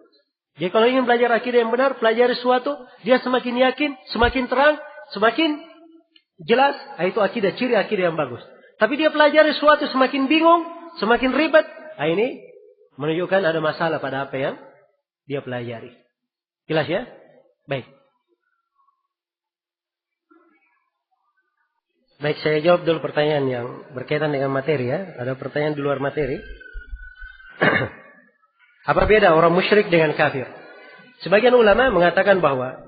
Jadi kalau ingin belajar akidah yang benar, pelajari sesuatu, dia semakin yakin, semakin terang, semakin jelas, itu akidah, ciri akidah yang bagus. Tapi dia pelajari sesuatu semakin bingung, semakin ribet, ini menunjukkan ada masalah pada apa yang dia pelajari. Jelas ya? Baik. Baik, saya jawab dulu pertanyaan yang berkaitan dengan materi ya. Ada pertanyaan di luar materi. Apa beda orang musyrik dengan kafir? Sebagian ulama mengatakan bahwa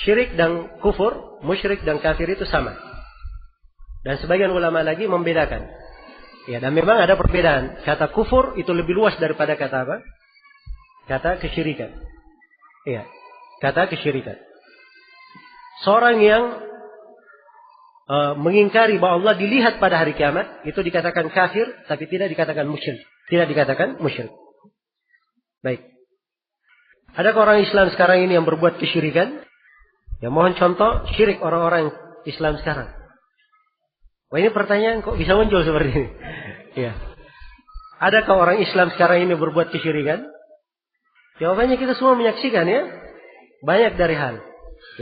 syirik dan kufur, musyrik dan kafir itu sama. Dan sebagian ulama lagi membedakan. Ya, dan memang ada perbedaan. Kata kufur itu lebih luas daripada kata apa? Kata kesyirikan. Iya, kata kesyirikan. Seorang yang mengingkari bahwa Allah dilihat pada hari kiamat, itu dikatakan kafir, tapi tidak dikatakan musyrik. Tidak dikatakan musyrik. Baik. Adakah orang Islam sekarang ini yang berbuat kesyirikan? Ya, mohon contoh syirik orang-orang Islam sekarang. Wah, ini pertanyaan kok bisa muncul seperti ini? Ya. Adakah orang Islam sekarang ini berbuat kesyirikan? Jawabannya kita semua menyaksikan ya. Banyak dari hal.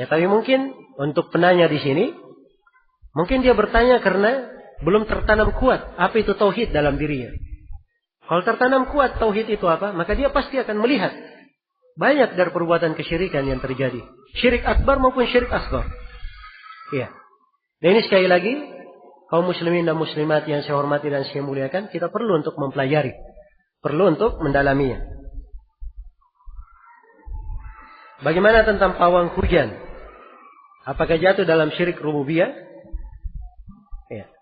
Ya, tapi mungkin untuk penanya di sini, mungkin dia bertanya karena belum tertanam kuat apa itu tauhid dalam dirinya. Kalau tertanam kuat tauhid itu apa, maka dia pasti akan melihat banyak dari perbuatan kesyirikan yang terjadi. Syirik akbar maupun syirik asghar. Iya. Dan ini sekali lagi, kaum muslimin dan muslimat yang saya hormati dan saya muliakan, kita perlu untuk mempelajari. Perlu untuk mendalaminya. Bagaimana tentang pawang hujan? Apakah jatuh dalam syirik rububiyah? Iya.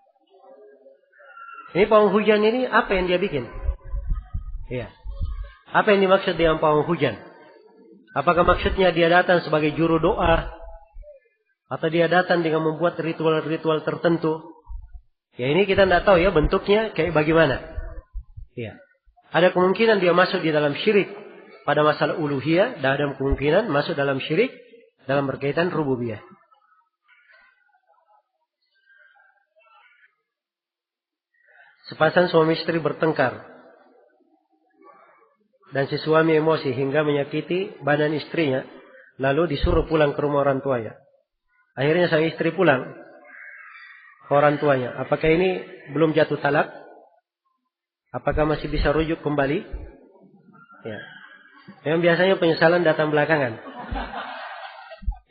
Ini pawang hujan ini apa yang dia bikin? Iya. Apa yang dimaksud dengan pawang hujan? Apakah maksudnya dia datang sebagai juru doa? Atau dia datang dengan membuat ritual-ritual tertentu? Ya, ini kita tidak tahu ya bentuknya kayak bagaimana. Iya. Ada kemungkinan dia masuk di dalam syirik pada masalah uluhiyah, dan ada kemungkinan masuk dalam syirik dalam berkaitan rububiyah. Sepasang suami istri bertengkar dan si suami emosi hingga menyakiti badan istrinya, lalu disuruh pulang ke rumah orang tuanya. Akhirnya sang istri pulang ke orang tuanya. Apakah ini belum jatuh talak? Apakah masih bisa rujuk kembali? Ya. Yang biasanya penyesalan datang belakangan.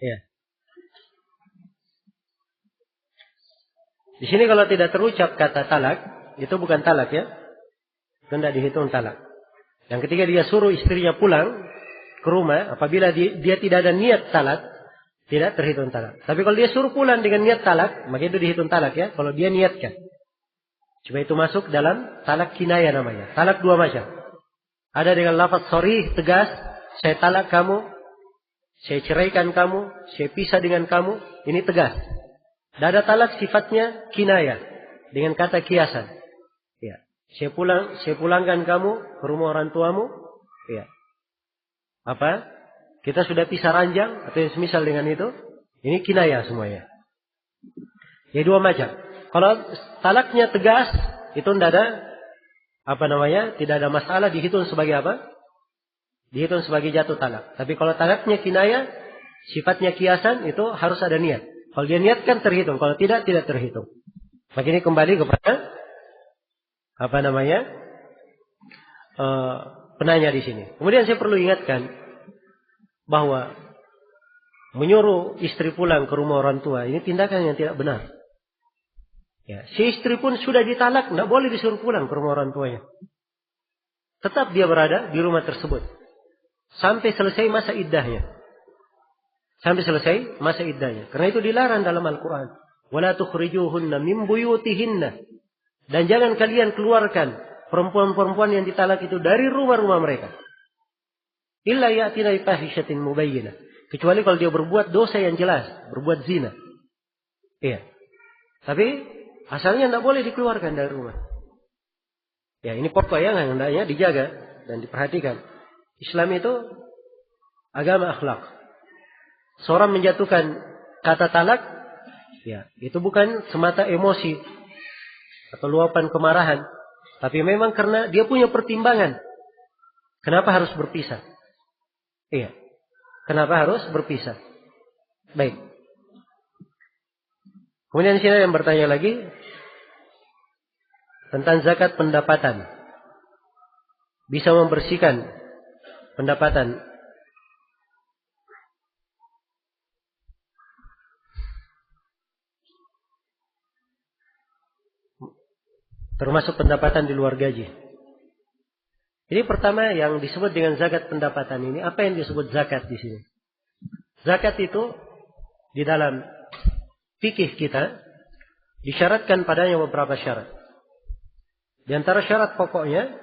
Ya. Di sini kalau tidak terucap kata talak, itu bukan talak ya. Itu tidak dihitung talak. Yang ketiga dia suruh istrinya pulang ke rumah, apabila dia tidak ada niat talak, tidak terhitung talak. Tapi kalau dia suruh pulang dengan niat talak, maka itu dihitung talak ya. Kalau dia niatkan. Cuma itu masuk dalam talak kinaya namanya. Talak dua macam. Ada dengan lafaz sharih, tegas, saya talak kamu, saya ceraikan kamu, saya pisah dengan kamu, ini tegas. Dan ada talak sifatnya kinaya, dengan kata kiasan. Ya. Saya pulangkan kamu ke rumah orang tuamu. Ya. Apa? Kita sudah pisah ranjang atau yang semisal dengan itu. Ini kinaya semuanya. Ya, dua macam. Kalau talaknya tegas, itu tidak ada tidak ada masalah, dihitung sebagai apa? Dihitung sebagai jatuh talak. Tapi kalau talaknya kinaya, sifatnya kiasan, itu harus ada niat. Kalau dia niatkan terhitung, kalau tidak terhitung. Maka ini kembali kepada penanya di sini. Kemudian saya perlu ingatkan bahwa menyuruh istri pulang ke rumah orang tua ini tindakan yang tidak benar. Ya, si istri pun sudah ditalak, tidak boleh disuruh pulang ke rumah orang tuanya. Tetap dia berada di rumah tersebut sampai selesai masa iddahnya. Sampai selesai masa iddahnya. Karena itu dilarang dalam Al-Quran. Wala tukhrijuhunna min buyutihinna. Dan jangan kalian keluarkan perempuan-perempuan yang ditalak itu dari rumah-rumah mereka. Illa ya'tina bi fahishatin mubayyinah. Kecuali kalau dia berbuat dosa yang jelas, berbuat zina. Iya. Tapi asalnya tidak boleh dikeluarkan dari rumah. Ya, ini pokok yang hendaknya dijaga dan diperhatikan. Islam itu agama akhlak. Seorang menjatuhkan kata talak, ya, itu bukan semata emosi atau luapan kemarahan, tapi memang karena dia punya pertimbangan. Kenapa harus berpisah? Iya. Kenapa harus berpisah? Baik. Kemudian sini yang bertanya lagi tentang zakat pendapatan. Bisa membersihkan pendapatan. Termasuk pendapatan di luar gaji. Ini pertama yang disebut dengan zakat pendapatan ini. Apa yang disebut zakat di sini? Zakat itu di dalam fikih kita disyaratkan padanya beberapa syarat. Di antara syarat pokoknya,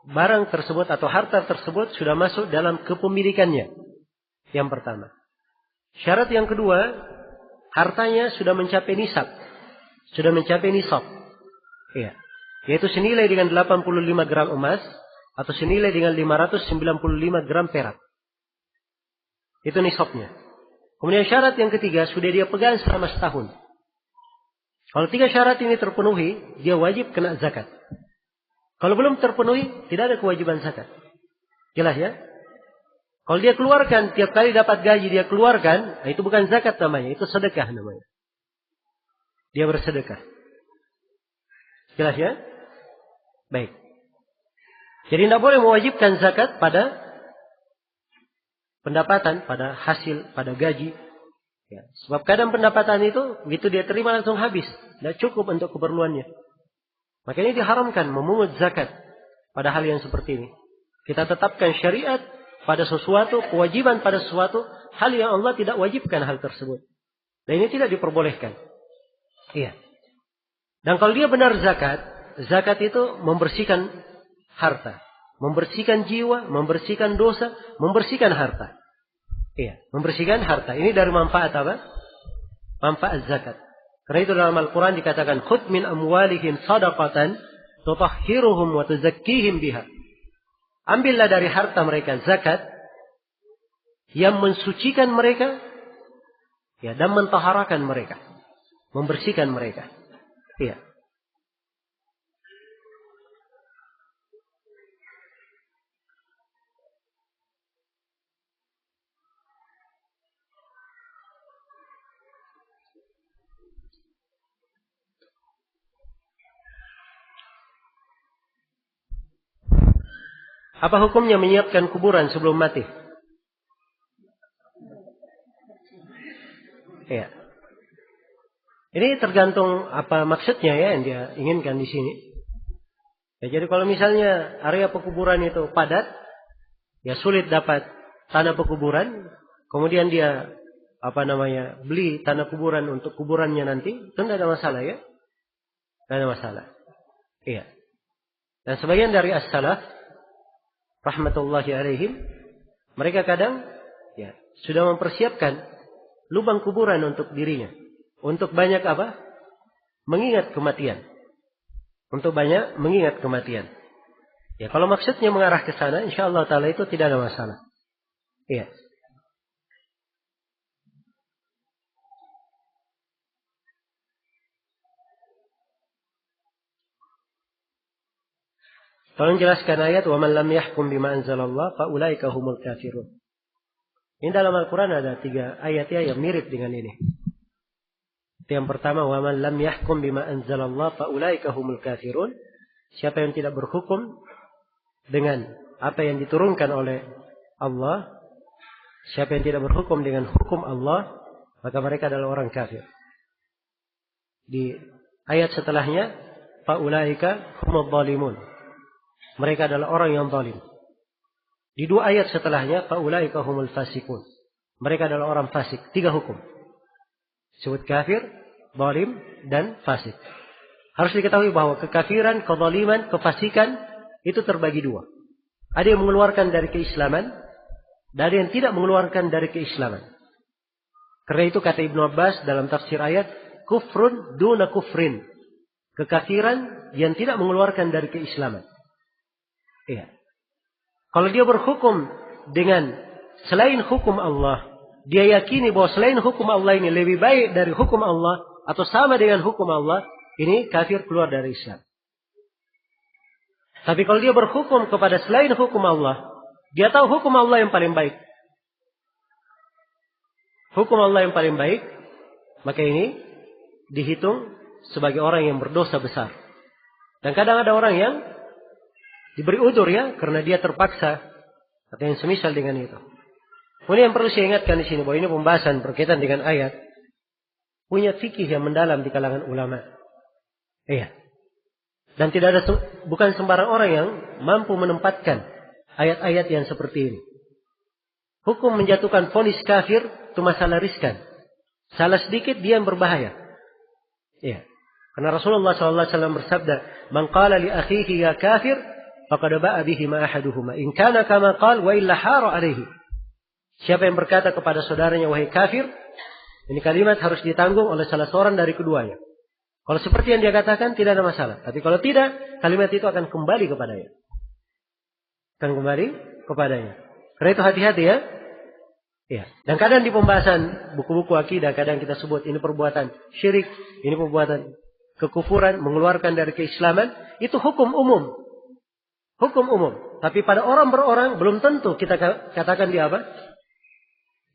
barang tersebut atau harta tersebut sudah masuk dalam kepemilikannya. Yang pertama. Syarat yang kedua, hartanya sudah mencapai nisab. Sudah mencapai nisab. Iya. Yaitu senilai dengan 85 gram emas atau senilai dengan 595 gram perak. Itu nisabnya. Kemudian syarat yang ketiga, sudah dia pegang selama setahun. Kalau 3 syarat ini terpenuhi, dia wajib kena zakat. Kalau belum terpenuhi, tidak ada kewajiban zakat. Jelas ya? Kalau dia keluarkan, tiap kali dapat gaji dia keluarkan, nah itu bukan zakat namanya, itu sedekah namanya. Dia bersedekah. Jelas ya? Baik. Jadi tidak boleh mewajibkan zakat pada pendapatan, pada hasil, pada gaji. Ya. Sebab kadang pendapatan itu, begitu dia terima langsung habis. Tidak cukup untuk keperluannya. Makanya diharamkan memungut zakat pada hal yang seperti ini. Kita tetapkan syariat pada sesuatu, kewajiban pada sesuatu, hal yang Allah tidak wajibkan hal tersebut. Dan ini tidak diperbolehkan. Iya. Dan kalau dia benar zakat, zakat itu membersihkan harta. Membersihkan jiwa, membersihkan dosa, membersihkan harta. Iya, membersihkan harta. Ini dari manfaat apa? Manfaat zakat. Karena itu dalam Al-Quran dikatakan, khudh min amwalihim sadaqatan tutahhiruhum wa tuzakkihim biha. Ambillah dari harta mereka zakat yang mensucikan mereka ya, dan mentaharakan mereka. Membersihkan mereka. Iya. Apa hukumnya menyiapkan kuburan sebelum mati? Iya. Ini tergantung apa maksudnya ya yang dia inginkan di sini. Ya, jadi kalau misalnya area pekuburan itu padat, ya sulit dapat tanah pekuburan, kemudian dia beli tanah kuburan untuk kuburannya nanti, itu tidak ada masalah ya. Tidak ada masalah. Iya. Dan sebagian dari as-salaf rahmatullahi alaihim, mereka kadang ya sudah mempersiapkan lubang kuburan untuk dirinya. Untuk banyak apa? Mengingat kematian. Untuk banyak mengingat kematian. Ya, kalau maksudnya mengarah ke sana, insyaallah taala itu tidak ada masalah. Iya. Tolong jelaskan ayat wa man lam yahkum bima anzalallah fa ulaika humul kafirun. Ini dalam Al-Qur'an ada 3 ayat yang mirip dengan ini. Yang pertama, wa man lam yahkum bima anzalallah fa ulaika humul kafirun. Siapa yang tidak berhukum dengan apa yang diturunkan oleh Allah, siapa yang tidak berhukum dengan hukum Allah, maka mereka adalah orang kafir. Di ayat setelahnya, fa ulaika humul zalimun. Mereka adalah orang yang zalim. Di 2 ayat setelahnya, fa ulaika humul fasikun. Mereka adalah orang fasik. 3 hukum. Disebut kafir, zalim, dan fasik. Harus diketahui bahwa kekafiran, kezaliman, kefasikan itu terbagi 2. Ada yang mengeluarkan dari keislaman, dan ada yang tidak mengeluarkan dari keislaman. Karena itu kata Ibnu Abbas dalam tafsir ayat, kufrun duna kufrin. Kekafiran yang tidak mengeluarkan dari keislaman. Iya. Kalau dia berhukum dengan selain hukum Allah, dia yakini bahwa selain hukum Allah ini lebih baik dari hukum Allah atau sama dengan hukum Allah, ini kafir keluar dari Islam. Tapi kalau dia berhukum kepada selain hukum Allah, Dia tahu hukum Allah yang paling baik. Hukum Allah yang paling baik, maka ini dihitung sebagai orang yang berdosa besar. Dan kadang ada orang yang diberi udzur ya, karena dia terpaksa atau yang semisal dengan itu. Kemudian yang perlu saya ingatkan di sini bahwa ini pembahasan berkaitan dengan ayat punya fikih yang mendalam di kalangan ulama. Iya. Dan tidak ada bukan sembarang orang yang mampu menempatkan ayat-ayat yang seperti ini. Hukum menjatuhkan vonis kafir itu masalah riskan. Salah sedikit dia yang berbahaya. Iya. Karena Rasulullah SAW bersabda, "Man qala li akhihi ya kafir, faqad ba'a bihi ma ahaduhuma. In kana kama qala wa illa hara alaihi." Siapa yang berkata kepada saudaranya wahai kafir, ini kalimat harus ditanggung oleh salah seorang dari keduanya. Kalau seperti yang dia katakan tidak ada masalah. Tapi kalau tidak, kalimat itu akan kembali kepadanya. Akan kembali kepadanya. Karena itu hati-hati ya. Ya. Dan kadang di pembahasan buku-buku akidah kadang kita sebut ini perbuatan syirik, ini perbuatan kekufuran, mengeluarkan dari keislaman, itu hukum umum. Hukum umum. Tapi pada orang per orang belum tentu kita katakan dia apa?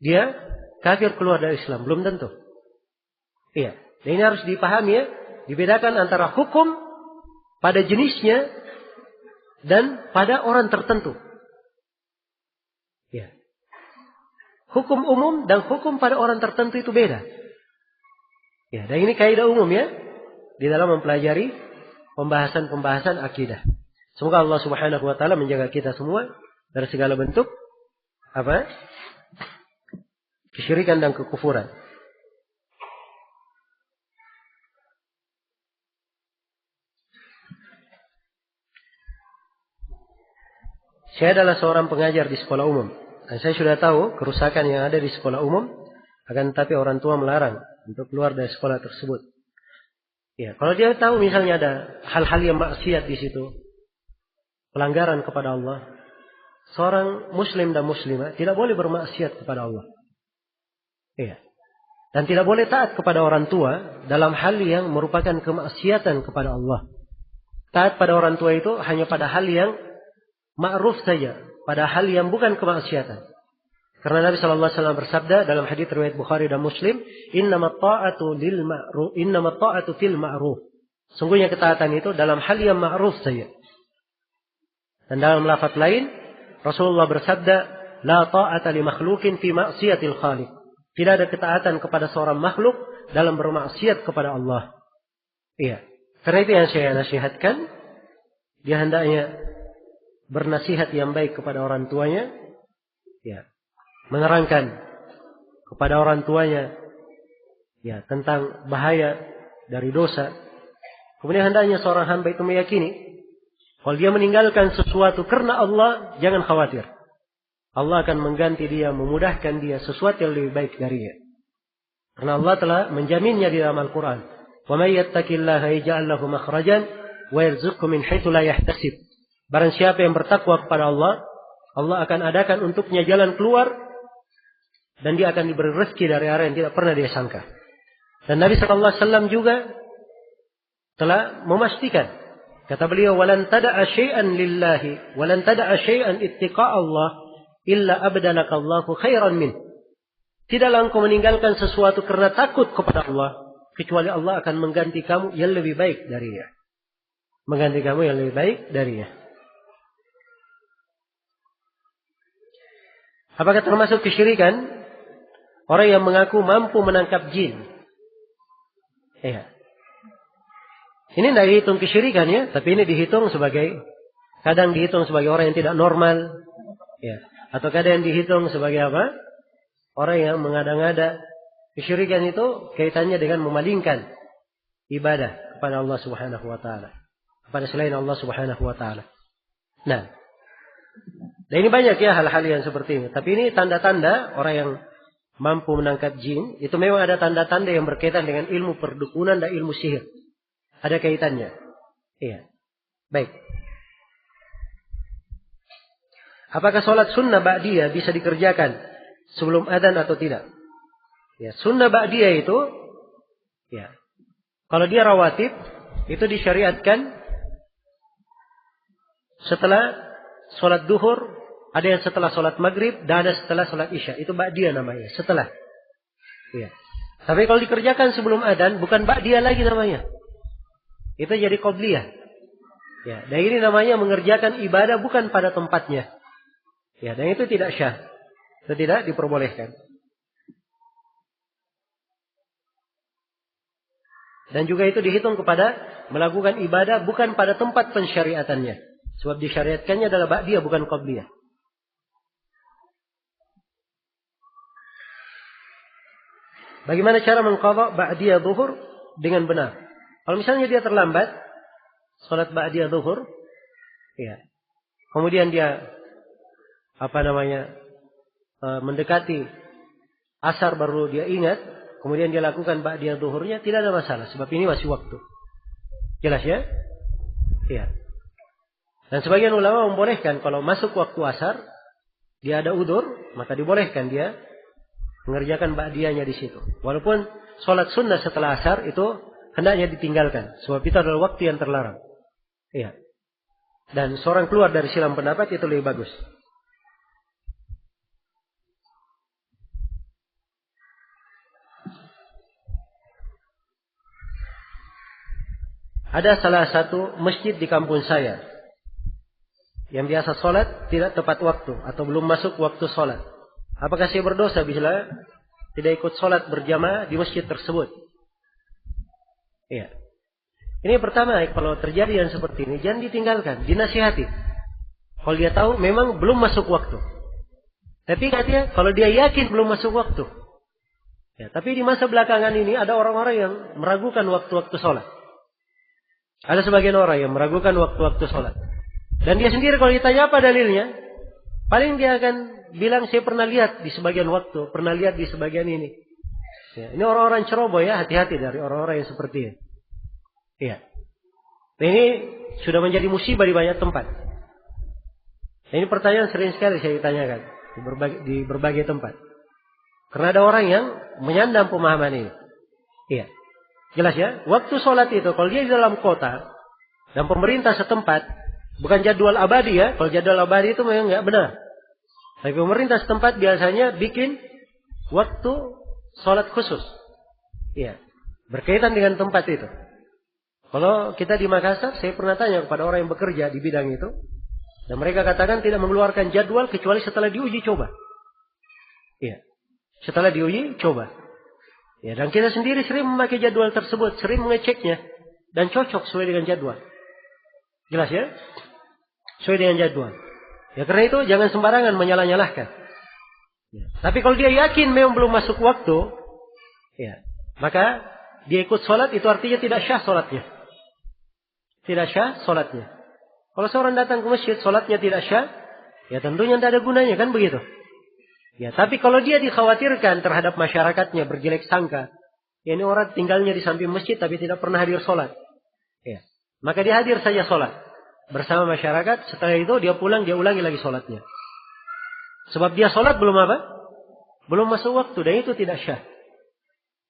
Dia kafir keluar dari Islam, belum tentu. Iya. Dan ini harus dipahami ya, dibedakan antara hukum pada jenisnya dan pada orang tertentu. Ya. Hukum umum dan hukum pada orang tertentu itu beda. Ya, dan ini kaidah umum ya di dalam mempelajari pembahasan-pembahasan akidah. Semoga Allah Subhanahu wa taala menjaga kita semua dari segala bentuk apa? Kesyirikan dan kekufuran. Saya adalah seorang pengajar di sekolah umum. Dan saya sudah tahu kerusakan yang ada di sekolah umum, akan tetapi orang tua melarang untuk keluar dari sekolah tersebut. Ya, kalau dia tahu misalnya ada hal-hal yang maksiat di situ, pelanggaran kepada Allah, seorang muslim dan muslimah tidak boleh bermaksiat kepada Allah. Ya. Dan tidak boleh taat kepada orang tua dalam hal yang merupakan kemaksiatan kepada Allah. Taat pada orang tua itu hanya pada hal yang ma'ruf saja. Pada hal yang bukan kemaksiatan. Karena Nabi SAW bersabda dalam hadits riwayat Bukhari dan Muslim, innamat ta'atu fil ma'ruf. Sungguhnya ketaatan itu dalam hal yang ma'ruf saja. Dan dalam lafaz lain, Rasulullah bersabda, la ta'ata li makhlukin fi ma'siyatil khaliq. Tidak ada ketaatan kepada seorang makhluk dalam bermaksiat kepada Allah. Iya. Karena itu yang saya nasihatkan, dia hendaknya bernasihat yang baik kepada orang tuanya, ya, menerangkan kepada orang tuanya, ya, tentang bahaya dari dosa. Kemudian hendaknya seorang hamba itu meyakini, kalau dia meninggalkan sesuatu karena Allah, jangan khawatir. Allah akan mengganti dia, memudahkan dia sesuatu yang lebih baik darinya. Karena Allah telah menjaminnya di dalam Al-Quran. Wa may yattaqillaha yaj'al lahu makhrajan wa yarzuqhu min haitsu la yahtasib. Barang siapa yang bertakwa kepada Allah, Allah akan adakan untuknya jalan keluar dan dia akan diberi rezeki dari arah yang tidak pernah dia sangka. Dan Nabi SAW juga telah memastikan, kata beliau, "Walan tada'a syai'an lillahi, walan tada'a syai'an ittiqa' Allah illa abdalaka Allahu khairan min." Tidaklah engkau meninggalkan sesuatu karena takut kepada Allah, kecuali Allah akan mengganti kamu yang lebih baik darinya. Mengganti kamu yang lebih baik darinya. Apakah termasuk kesyirikan orang yang mengaku mampu menangkap jin? Iya. Ini tidak dihitung kesyirikan ya, tapi ini dihitung sebagai, kadang dihitung sebagai orang yang tidak normal, ya, atau kadang dihitung sebagai apa? Orang yang mengada-ngada. Kesyirikan itu kaitannya dengan memalingkan ibadah kepada Allah Subhanahu wa taala, kepada selain Allah Subhanahu wa taala. Nah, dan ini banyak ya hal-hal yang seperti ini. Tapi ini tanda-tanda orang yang mampu menangkap jin. Itu memang ada tanda-tanda yang berkaitan dengan ilmu perdukunan dan ilmu sihir. Ada kaitannya. Iya. Baik. Apakah sholat sunnah ba'diyah bisa dikerjakan sebelum adzan atau tidak? Ya, sunnah ba'diyah itu, ya, kalau dia rawatib, itu disyariatkan setelah sholat duhur ada yang setelah sholat maghrib, dan ada setelah sholat isya. Itu ba'diyah namanya, setelah. Ya. Tapi kalau dikerjakan sebelum adzan, bukan ba'diyah lagi namanya. Itu jadi qobliyah. Ya, dan ini namanya mengerjakan ibadah bukan pada tempatnya. Ya, dan itu tidak syah. Itu tidak diperbolehkan. Dan juga itu dihitung kepada melakukan ibadah bukan pada tempat pensyariatannya. Sebab disyariatkannya adalah ba'diyah bukan qobliyah. Bagaimana cara mengqadha ba'diyah zuhur dengan benar? Kalau misalnya dia terlambat salat ba'diyah zuhur, ya. Kemudian dia mendekati asar baru dia ingat, kemudian dia lakukan ba'diyah zuhurnya, tidak ada masalah sebab ini masih waktu. Jelas ya? Iya. Dan sebagian ulama membolehkan kalau masuk waktu asar, dia ada udzur, maka dibolehkan dia mengerjakan ba'diyahnya di situ. Walaupun sholat sunnah setelah asar itu hendaknya ditinggalkan. Sebab itu adalah waktu yang terlarang. Iya. Dan seorang keluar dari silam pendapat itu lebih bagus. Ada salah satu masjid di kampung saya yang biasa sholat tidak tepat waktu atau belum masuk waktu sholat. Apakah saya berdosa bila tidak ikut sholat berjamaah di masjid tersebut? Iya. Ini pertama, kalau terjadi yang seperti ini, jangan ditinggalkan, dinasihati. Kalau dia tahu memang belum masuk waktu. Tapi katanya, kalau dia yakin belum masuk waktu. Ya, tapi di masa belakangan ini ada orang-orang yang meragukan waktu-waktu sholat. Ada sebagian orang yang meragukan waktu-waktu sholat. Dan dia sendiri kalau ditanya apa dalilnya, paling dia akan bilang saya pernah lihat di sebagian waktu, pernah lihat di sebagian ini. Ya, ini orang-orang ceroboh ya, hati-hati dari orang-orang yang seperti ini. Iya. Nah, ini sudah menjadi musibah di banyak tempat. Nah, ini pertanyaan sering sekali saya ditanyakan di berbagai tempat. Karena ada orang yang menyandang pemahaman ini. Iya. Jelas ya, waktu sholat itu kalau dia di dalam kota dan pemerintah setempat, bukan jadwal abadi ya. Kalau jadwal abadi itu memang nggak benar. Tapi pemerintah setempat biasanya bikin waktu sholat khusus. Iya. Berkaitan dengan tempat itu. Kalau kita di Makassar, saya pernah tanya kepada orang yang bekerja di bidang itu. Dan mereka katakan tidak mengeluarkan jadwal kecuali setelah diuji coba. Iya. Setelah diuji coba. Ya, dan kita sendiri sering memakai jadwal tersebut. Sering mengeceknya. Dan cocok sesuai dengan jadwal. Jelas ya? Sesuai dengan jadwal. Ya karena itu jangan sembarangan menyalah-nyalahkan. Ya. Tapi kalau dia yakin memang belum masuk waktu, ya, maka dia ikut sholat itu artinya tidak syah sholatnya. Tidak syah sholatnya. Kalau seorang datang ke masjid sholatnya tidak syah, ya tentunya tidak ada gunanya kan begitu. Ya tapi kalau dia dikhawatirkan terhadap masyarakatnya berjelek sangka, ya ini orang tinggalnya di samping masjid tapi tidak pernah hadir sholat, ya, maka dia hadir saja sholat bersama masyarakat, setelah itu dia pulang, dia ulangi lagi sholatnya. Sebab dia sholat belum apa? Belum masuk waktu, dan itu tidak syah.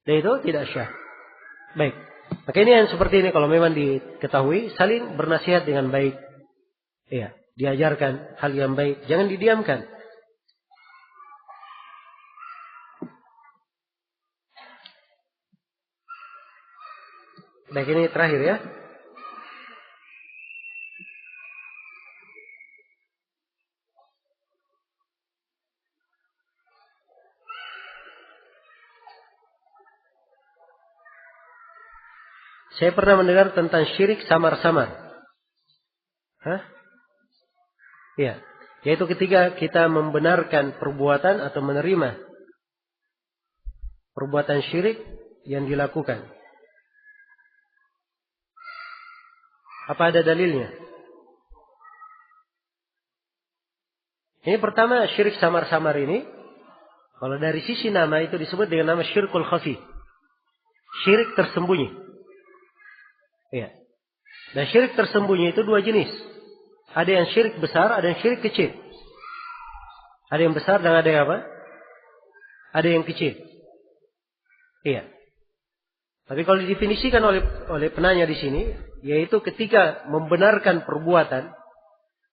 Dan itu tidak syah. Baik. Maka ini yang seperti ini, kalau memang diketahui, saling bernasihat dengan baik. Iya, diajarkan hal yang baik, jangan didiamkan. Baik, ini terakhir ya. Saya pernah mendengar tentang syirik samar-samar. Hah? Iya. Yaitu ketika kita membenarkan perbuatan atau menerima perbuatan syirik yang dilakukan. Apa ada dalilnya? Ini pertama, syirik samar-samar ini, kalau dari sisi nama itu disebut dengan nama syirkul khafi. Syirik tersembunyi. Iya. Dan syirik tersembunyi itu dua jenis. Ada yang syirik besar, ada yang syirik kecil. Ada yang besar dan ada yang apa? Ada yang kecil. Iya. Tapi kalau didefinisikan oleh penanya di sini, yaitu ketika membenarkan perbuatan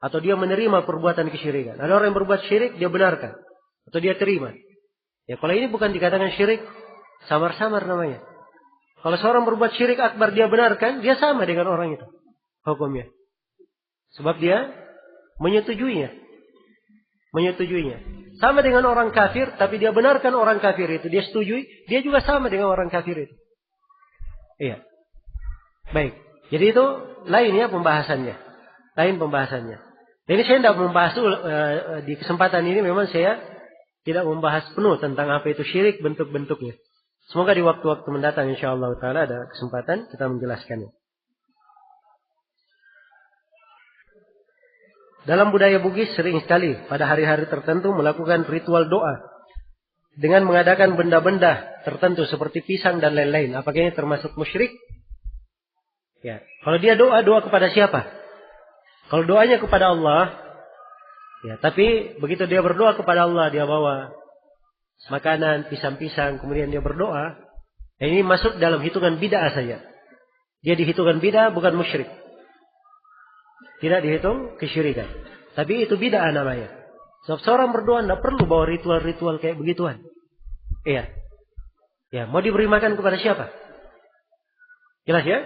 Atau dia menerima perbuatan kesyirikan. Ada orang yang berbuat syirik, dia benarkan. Atau dia terima. Ya, kalau ini bukan dikatakan syirik, samar-samar namanya. Kalau seorang berbuat syirik akbar, dia benarkan, dia sama dengan orang itu. Hukumnya. Sebab dia menyetujuinya. Sama dengan orang kafir, tapi dia benarkan orang kafir itu. Dia setujui, dia juga sama dengan orang kafir itu. Iya. Baik. Jadi itu lain ya pembahasannya. Jadi saya tidak membahas di kesempatan ini, memang saya tidak membahas penuh tentang apa itu syirik, bentuk-bentuknya. Semoga di waktu-waktu mendatang insyaallah taala ada kesempatan kita menjelaskannya. Dalam budaya Bugis sering sekali pada hari-hari tertentu melakukan ritual doa dengan mengadakan benda-benda tertentu seperti pisang dan lain-lain. Apakah ini termasuk musyrik? Ya. Kalau dia doa kepada siapa? Kalau doanya kepada Allah, ya, tapi begitu dia berdoa kepada Allah, dia bawa makanan, pisang-pisang, kemudian dia berdoa, ini masuk dalam hitungan bid'ah saja. Dia dihitungkan bid'ah, bukan musyrik. Tidak dihitung kesyirikan. Tapi itu bid'ah namanya. Sebab seorang berdoa tidak perlu bawa ritual-ritual kayak begituan. Iya. Ya, mau diberi makan kepada siapa? Jelas ya?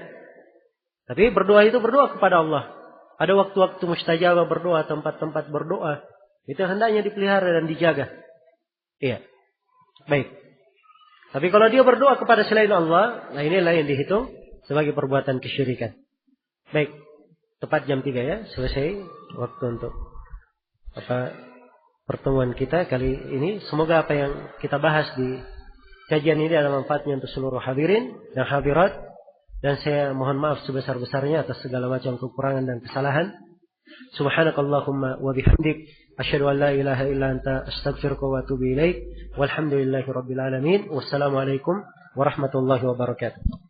Tapi berdoa itu berdoa kepada Allah. Ada waktu-waktu mustajabah berdoa, tempat-tempat berdoa. Itu hendaknya dipelihara dan dijaga. Iya. Baik. Tapi kalau dia berdoa kepada selain Allah, nah inilah yang dihitung sebagai perbuatan kesyirikan. Baik. Tepat jam 3 ya. Selesai waktu untuk pertemuan kita kali ini. Semoga apa yang kita bahas di kajian ini ada manfaatnya untuk seluruh hadirin dan hadirat. Dan saya mohon maaf sebesar-besarnya atas segala macam kekurangan dan kesalahan. Subhanakallahumma wa bihamdik asyhadu an la ilaha illa anta astaghfiruka wa atubu ilaik. Walhamdulillahirabbil alamin. Wassalamualaikum warahmatullahi wabarakatuh.